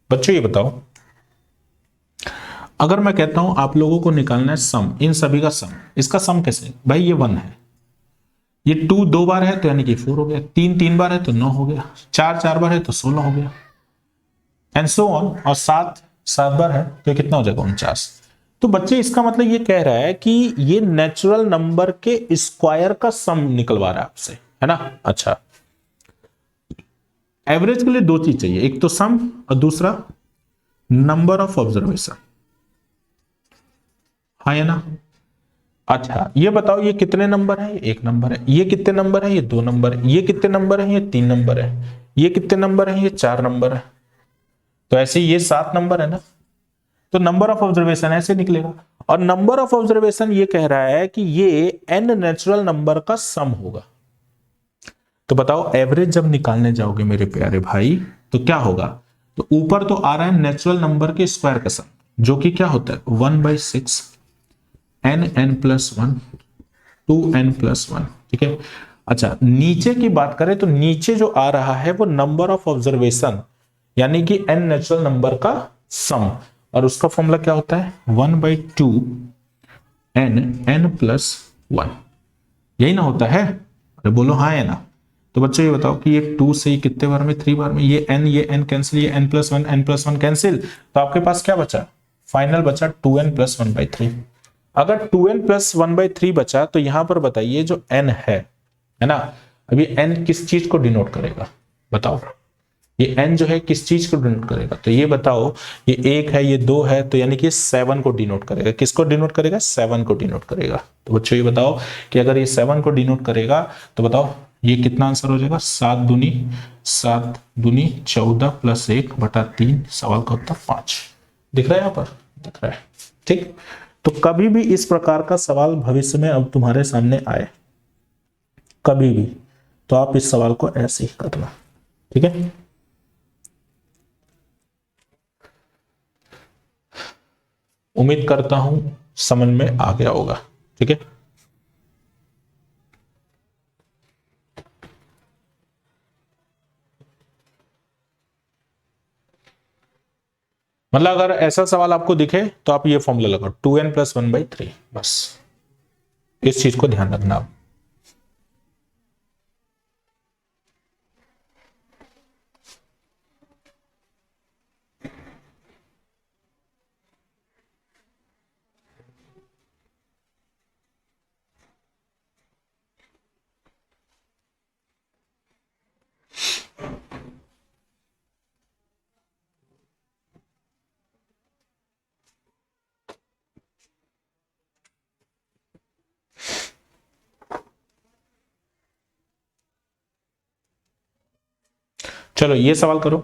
बच्चों ये बताओ, अगर मैं कहता हूं आप लोगों को निकालना है सम, इन सभी का सम, इसका सम कैसे, भाई ये 1 है, ये 2 दो बार है तो यानी कि 4 हो गया, 3 3 बार है तो 9 हो गया, 4 4 बार है तो 16 हो गया, एंड सो ऑन, और 7 7 बार है तो ये कितना हो जाएगा, 49। तो बच्चे इसका मतलब ये कह रहा है कि ये नेचुरल नंबर के स्क्वायर का सम निकलवा रहा है आपसे, है ना। अच्छा, एवरेज के लिए दो चीज चाहिए, एक तो सम और दूसरा नंबर ऑफ ऑब्जर्वेशन, हाँ या ना। अच्छा ये बताओ, ये कितने नंबर है, ये एक नंबर है, ये कितने नंबर है, ये दो नंबर है, ये कितने नंबर है, ये 3 नंबर है, ये कितने नंबर है, ये 4 नंबर है, तो ऐसे ये 7 नंबर है ना। तो नंबर ऑफ ऑब्जर्वेशन ऐसे निकलेगा, और नंबर ऑफ ऑब्जर्वेशन ये कह रहा है कि ये n नेचुरल नंबर का सम होगा। तो बताओ एवरेज जब निकालने जाओगे मेरे प्यारे भाई तो क्या होगा, तो ऊपर तो आ रहा है नेचुरल नंबर के स्क्वायर का सम, जो कि क्या होता है 1/6 n+1 2n+1, ठीक है। अच्छा नीचे की बात करें तो नीचे जो आ रहा है वो नंबर ऑफ ऑब्जर्वेशन, यानी कि n नेचुरल नंबर का सम, और उसका फॉर्मूला क्या होता है 1/2 n+1, यही ना होता है, अरे बोलो हाँ है ना। तो बच्चों ये बताओ कि ये 2 से कितने बार में, 3 बार में, ये n कैंसिल, ये n+1 कैंसिल, तो आपके पास क्या बचा, फाइनल बचा 2n+1/3। अगर 2n+1/3 बचा तो यहां पर बताइए जो n है ना, अब ये n किस चीज को डिनोट करेगा, बताओ, ये n जो है किस चीज को डिनोट करेगा, तो ये बताओ, ये 1 है, ये 2 है, तो यानी कि 7 को डिनोट करेगा, किसको डिनोट करेगा, 7 को डिनोट करेगा। तो बच्चों ये बताओ कि अगर ये 7 को डिनोट करेगा तो बताओ ये कितना आंसर हो जाएगा, 7 दूनी 14 + 1/3, सवाल का उत्तर 5। दिख रहा है, यहां पर दिख रहा है, ठीक। तो कभी भी इस प्रकार का सवाल भविष्य में अब तुम्हारे सामने आए, कभी भी, तो आप इस सवाल को ऐसे ही करना, ठीक है। उम्मीद करता हूं समझ में आ गया होगा, ठीक है। मतलब अगर ऐसा सवाल आपको दिखे तो आप ये फॉर्मूला लगाओ 2n+1/3, बस इस चीज को ध्यान रखना आप। चलो ये सवाल करो।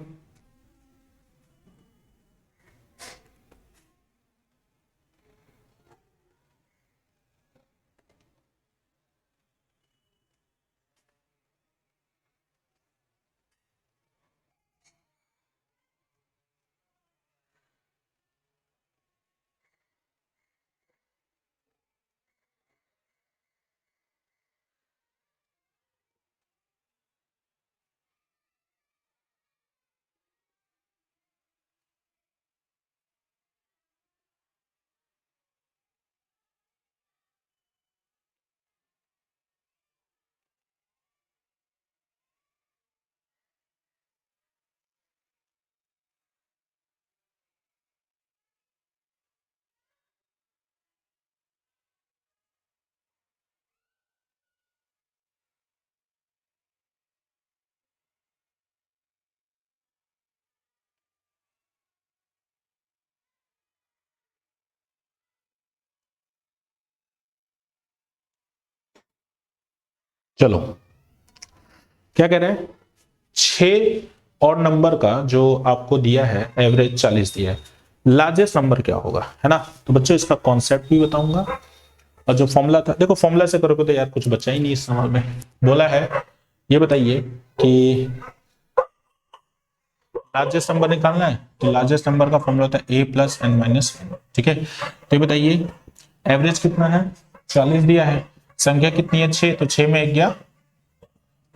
चलो क्या कह रहे हैं, 6 और नंबर का जो आपको दिया है एवरेज 40 दिया है, लार्जेस्ट नंबर क्या होगा, है ना। तो बच्चों इसका कॉन्सेप्ट भी बताऊंगा, और जो फॉर्मूला था, देखो फॉर्मूला से करोगे तो यार कुछ बचा ही नहीं इस सवाल में। बोला है ये बताइए कि लार्जेस्ट नंबर निकालना है, तो लार्जेस्ट नंबर का फॉर्मूला होता है a plus n minus n, ठीक है। तो ये बताइए एवरेज कितना है, 40 दिया है, संख्या कितनी है 6, तो 6 में 1 गया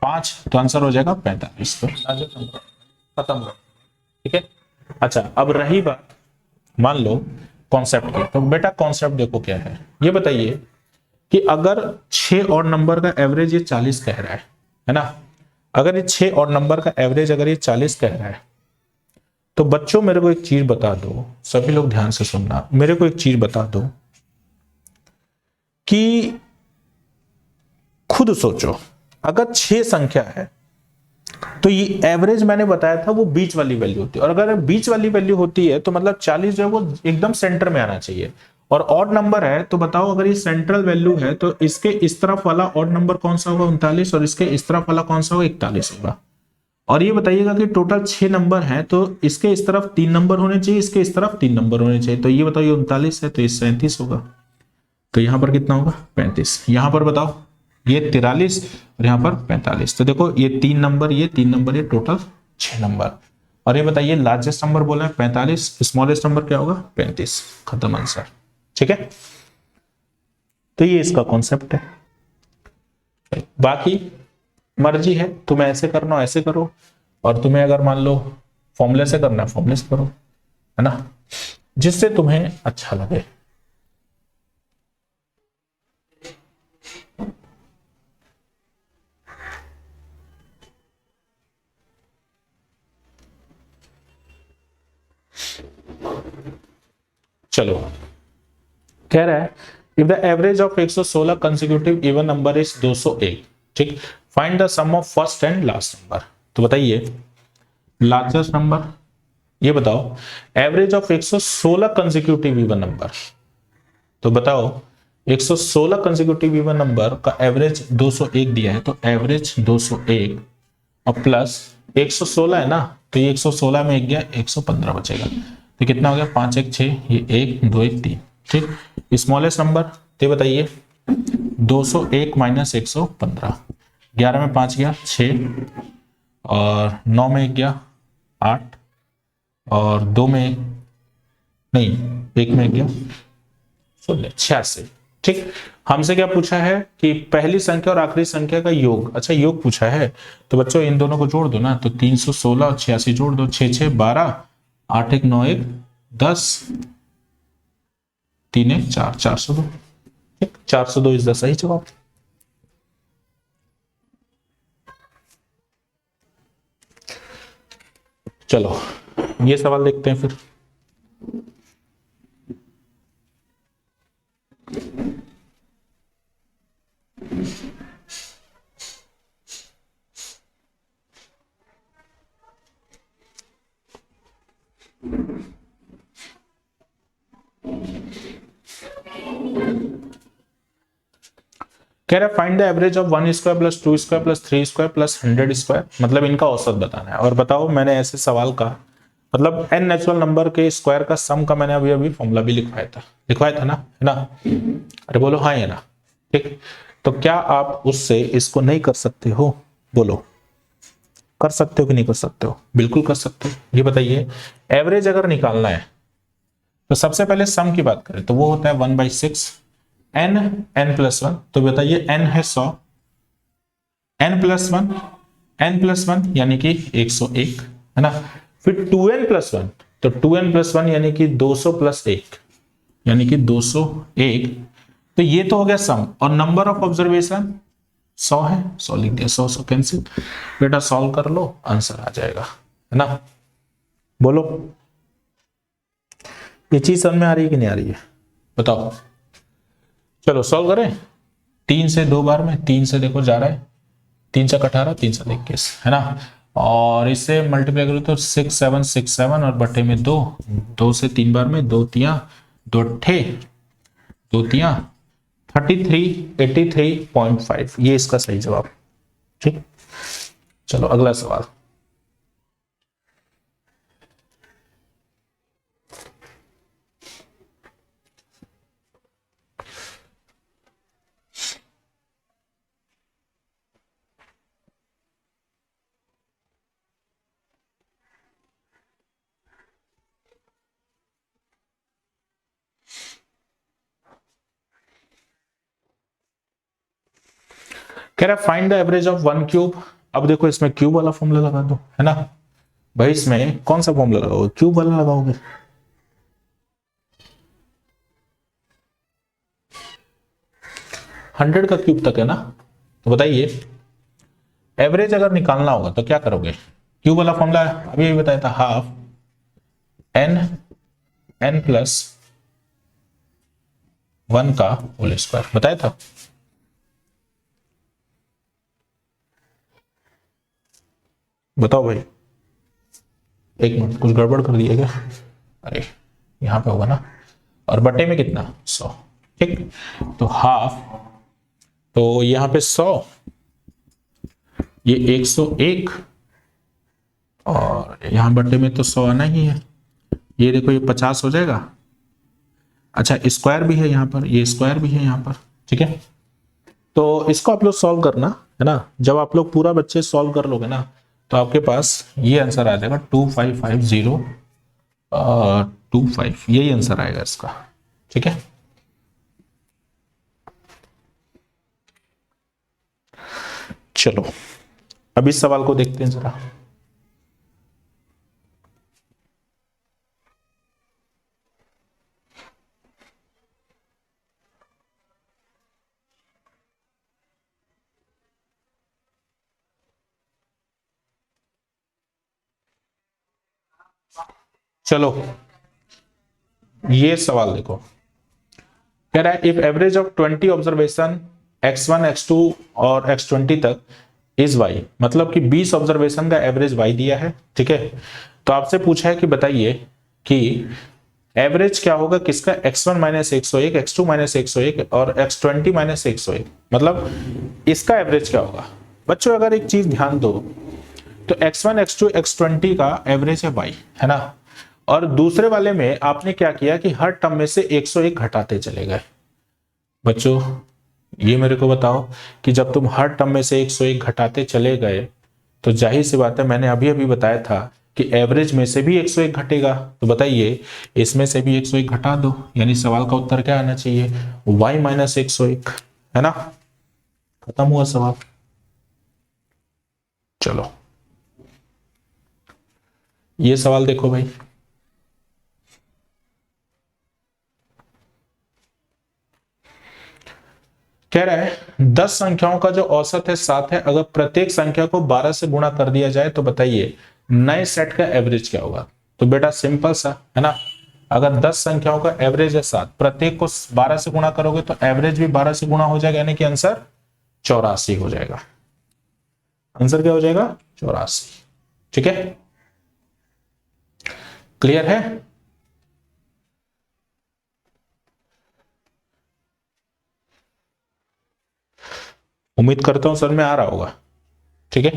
5, तो आंसर हो जाएगा 45। तो लार्जेस्ट नंबर खत्म हो, ठीक है। अच्छा अब रही बात मान लो कॉन्सेप्ट की, तो बेटा कॉन्सेप्ट देखो क्या है, ये बताइए कि अगर 6 और नंबर का एवरेज ये 40 कह रहा है ना, अगर ये 6 और नंबर का एवरेज अगर ये 40 कह रहा है, तो बच्चों मेरे को एक चीज बता दो, सभी लोग ध्यान से सुनना, मेरे को एक चीज बता दो कि खुद सोचो, अगर 6 संख्या है तो ये एवरेज मैंने बताया था वो बीच वाली वैल्यू होती है, और अगर बीच वाली वैल्यू होती है तो मतलब 40 जो है वो एकदम सेंटर में आना चाहिए, और ऑड नंबर है तो बताओ अगर ये सेंट्रल वैल्यू है तो इसके इस तरफ वाला ऑड नंबर कौन सा होगा 39, और इसके इस तरफ वाला कौन सा होगा 41 होगा। और ये बताइएगा कि टोटल 6 नंबर है तो इसके इस तरफ 3 नंबर होने चाहिए, इसके इस तरफ 3 नंबर होने चाहिए, तो ये बताओ ये 39 है तो ये 37 होगा, तो यहां पर कितना होगा 35, यहां पर बताओ ये 43 और यहां पर 45, तो देखो ये 3 नंबर ये 3 नंबर ये टोटल 6 नंबर। और ये बताइए लार्जेस्ट नंबर बोला है 45, स्मॉलेस्ट नंबर क्या होगा 35, खत्म आंसर, ठीक है। तो ये इसका कॉन्सेप्ट है, बाकी मर्जी है, तुम्हें ऐसे करना ऐसे करो, और तुम्हें अगर मान लो फॉर्मूले से करना है फॉर्मूले से करो, है ना, जिससे तुम्हें अच्छा लगे। चलो कह रहा है if the average of 116 consecutive even number is 201, ठीक, find the sum of first and last number. तो बताइए लार्जेस्ट नंबर, ये बताओ average of 116 consecutive even number, तो बताओ 116 कंसेक्यूटिव इवन नंबर का एवरेज 201 दिया है, तो एवरेज 201 और प्लस 116 है ना, तो ये 116 में 1 गया 115 बचेगा, तो कितना हो गया 5 1 6, ये 1 2 1 3, ठीक। स्मॉलेस्ट नंबर तो बताइए 201 माइनस 115, 11 में 5 गया 6, और 9 में 1 गया 8, और 2 में नहीं 1 में 1 गया 86, ठीक। हमसे क्या पूछा है कि पहली संख्या और आखिरी संख्या का योग, अच्छा योग पूछा है, तो बच्चों इन दोनों को जोड़ दो ना, तो 316 और 86 जोड़ दो, 6 6 12, 8 1 9 1 10, 3 1 4, 402, ठीक, 402 इज द सही जवाब। चलो ये सवाल देखते हैं फिर। कह रहा है find the average of 1 square plus 2 square plus 3 square plus 100 square, मतलब इनका औसत बताना है। और बताओ मैंने ऐसे सवाल का मतलब n नेचुरल नंबर के स्क्वायर का सम का मैंने अभी अभी फॉर्मूला भी लिखवाया था ना, है ना, अरे बोलो हाँ है ना, ठीक। तो क्या आप उससे इसको नहीं कर सकते हो, बोलो कर सकते हो कि नहीं कर सकते हो, बिल्कुल कर सकते हो। ये बताइए एवरेज अगर निकालना है तो सबसे पहले सम की बात करें तो वो होता है 1/6 n n प्लस 1, तो बताइए n है 100, n प्लस 1 यानी कि 101, है ना, फिर 2n प्लस 1, तो 2n प्लस 1 यानी कि 200 प्लस 1 यानी कि 201, तो ये तो हो गया सम, और नंबर ऑफ ऑब्जर्वेशन 100 है, 100 लिख दिया, 100 कैंसिल, बेटा सॉल्व कर लो आंसर आ जाएगा, है ना। बोलो ये चीज समझ में आ रही है कि नहीं आ रही है, बताओ। चलो सॉल्व करें, 3 से 2 बार में, 3 से देखो जा रहा है 3 से 18, 3 से 21, है ना, और इससे मल्टीप्लाई करो तो 6 7 6 7 और बटे में 2, 2 से 3 बार में 2 तिया 2 अट्ठे 2 तिया 3383.5 ये इसका सही जवाब। ठीक, चलो अगला सवाल। कह रहा है find the average of one cube. अब देखो इसमें क्यूब वाला फॉर्मूला लगा दो, है ना भाई। इसमें कौन सा फॉर्मूला लगाओगे? क्यूब वाला लगाओगे। हंड्रेड का क्यूब तक है ना। तो बताइए एवरेज अगर निकालना होगा तो क्या करोगे? क्यूब वाला फॉर्मूला अभी बताया था, हाफ एन एन प्लस 1 का होल स्क्वायर बताया था। बताओ भाई, एक मिनट, कुछ गड़बड़ कर दिया क्या? अरे यहां पे होगा ना, और बटे में कितना? 100। ठीक, तो हाफ, तो यहां पे 100, ये 101, और यहां बटे में तो 100 आना ही है। ये देखो ये 50 हो जाएगा। अच्छा स्क्वायर भी है यहाँ पर, ये स्क्वायर भी है यहाँ पर। ठीक है, तो इसको आप लोग सॉल्व करना, है ना। जब आप लोग पूरा बच्चे सॉल्व कर लोगे ना तो आपके पास ये आंसर आ जाएगा 2550 यही आंसर आएगा इसका। ठीक है, चलो अब इस सवाल को देखते हैं जरा। चलो ये सवाल देखो, कह रहा है if average of 20 observation x1 x2 और x20 तक इज y, मतलब कि 20 ऑब्जर्वेशन का एवरेज y दिया है। ठीक है, तो आपसे पूछा है कि बताइए कि एवरेज क्या होगा किसका? x1 माइनस 101, x2 माइनस 101 और x20 माइनस 101, मतलब इसका एवरेज क्या होगा? बच्चों अगर एक चीज ध्यान दो तो x1 x2 x20 का एवरेज है y, है ना। और दूसरे वाले में आपने क्या किया कि हर टर्म में से 101 घटाते चले गए। बच्चों ये मेरे को बताओ कि जब तुम हर टर्म में से 101 घटाते चले गए तो जाहिर सी बात है, मैंने अभी अभी बताया था कि एवरेज में से भी 101 घटेगा। तो बताइए इसमें से भी 101 घटा दो, यानी सवाल का उत्तर क्या आना चाहिए? y माइनस 101, है ना। खत्म हुआ सवाल। चलो ये सवाल देखो भाई, कह रहा है 10 संख्याओं का जो औसत है 7 है। अगर प्रत्येक संख्या को 12 से गुणा कर दिया जाए तो बताइए नए सेट का एवरेज क्या होगा? तो बेटा सिंपल सा है ना, अगर 10 संख्याओं का एवरेज है 7, प्रत्येक को 12 से गुणा करोगे तो एवरेज भी 12 से गुणा हो जाएगा, यानी कि आंसर 84 हो जाएगा। आंसर क्या हो जाएगा? 84। ठीक है, क्लियर है? उम्मीद करता हूं सर में आ रहा होगा। ठीक है,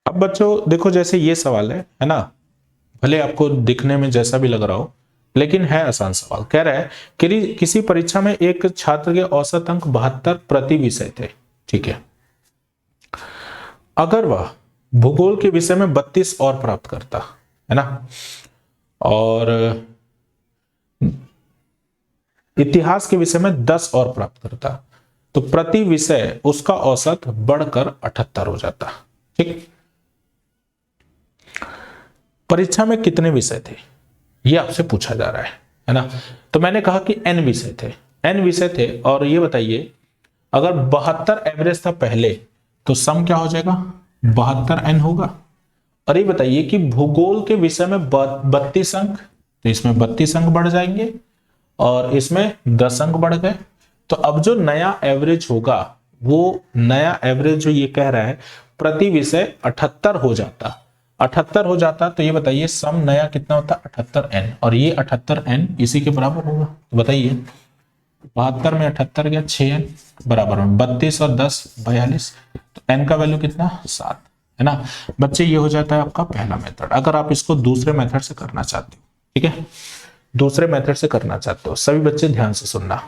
अब बच्चों देखो जैसे ये सवाल है ना, भले आपको दिखने में जैसा भी लग रहा हो लेकिन है आसान सवाल। कह रहा है कि किसी परीक्षा में एक छात्र के औसत अंक 72 प्रति विषय थे। ठीक है, अगर वह भूगोल के विषय में 32 और प्राप्त करता, है ना, और इतिहास के विषय में 10 और प्राप्त करता, तो प्रति विषय उसका औसत बढ़कर 78 हो जाता। ठीक, परीक्षा में कितने विषय थे ये आपसे पूछा जा रहा है ना। तो मैंने कहा कि n विषय थे, n विषय थे, और ये बताइए अगर 72 एवरेज था पहले तो सम क्या हो जाएगा? 72n होगा। और ये बताइए कि भूगोल के विषय में 32 अंक, तो इसमें 32 अंक बढ़ जाएंगे और इसमें 10 अंक बढ़ गए। तो अब जो नया एवरेज होगा वो नया एवरेज जो ये कह रहा है प्रति विषय 78 हो जाता, 78 हो जाता, तो ये बताइए सम नया कितना होता, 78n, और ये 78n इसी के बराबर होगा। तो बताइए 72 में 78 गया, 6n बराबर में 32 और 10 42, तो n का वैल्यू कितना 7 है ना बच्चे। ये हो जाता है आपका पहला मेथड। अगर आप इसको दूसरे मेथड से करना चाहते हो, ठीक है, दूसरे मेथड से करना चाहते हो, सभी बच्चे ध्यान से सुनना।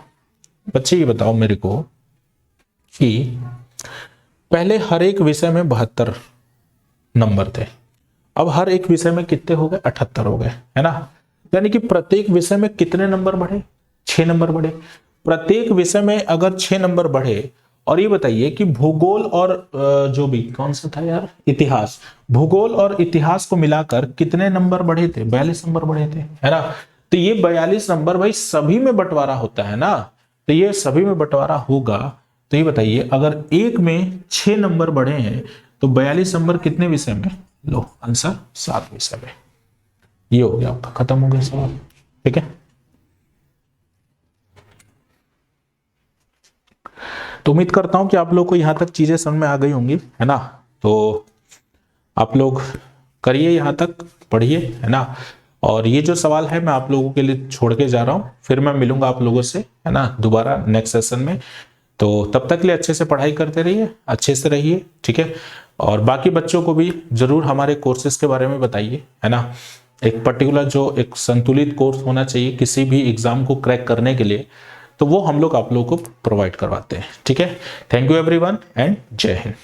बच्चे ये बताओ मेरे को कि पहले हर एक विषय में 72 नंबर थे, अब हर एक विषय में कितने हो गए, 78 हो गए, है ना। यानी कि प्रत्येक विषय में कितने नंबर बढ़े, 6 नंबर बढ़े। प्रत्येक विषय में अगर 6 नंबर बढ़े, और ये बताइए कि भूगोल और जो भी कौन सा था यार, इतिहास, भूगोल और इतिहास को मिलाकर कितने नंबर बढ़े थे, 42 नंबर बढ़े थे, है ना। तो ये 42 नंबर भाई सभी में बंटवारा होता है ना, तो ये सभी में बंटवारा होगा। तो ये बताइए अगर एक में 6 नंबर बढ़े हैं तो 42 नंबर कितने विषय में, लो आंसर 7 विषय में। ये हो गया आपका, खत्म हो गया सवाल, ठीक है। तो उम्मीद करता हूं कि आप लोग को यहां तक चीजें समझ में आ गई होंगी, है ना। तो आप लोग करिए, यहां तक पढ़िए, है ना। और ये जो सवाल है मैं आप लोगों के लिए छोड़ के जा रहा हूं, फिर मैं मिलूंगा आप लोगों से, है ना, दोबारा नेक्स्ट सेशन में। तो तब तक के लिए अच्छे से पढ़ाई करते रहिए, अच्छे से रहिए, ठीक है। और बाकी बच्चों को भी जरूर हमारे कोर्सेज के बारे में बताइए, है ना। एक पर्टिकुलर जो एक संतुलित कोर्स होना चाहिए किसी भी एग्जाम को क्रैक करने के लिए, तो वो हम लोग आप लोगों को प्रोवाइड करवाते हैं, ठीक है। थैंक यू एवरीवन एंड जय हिंद।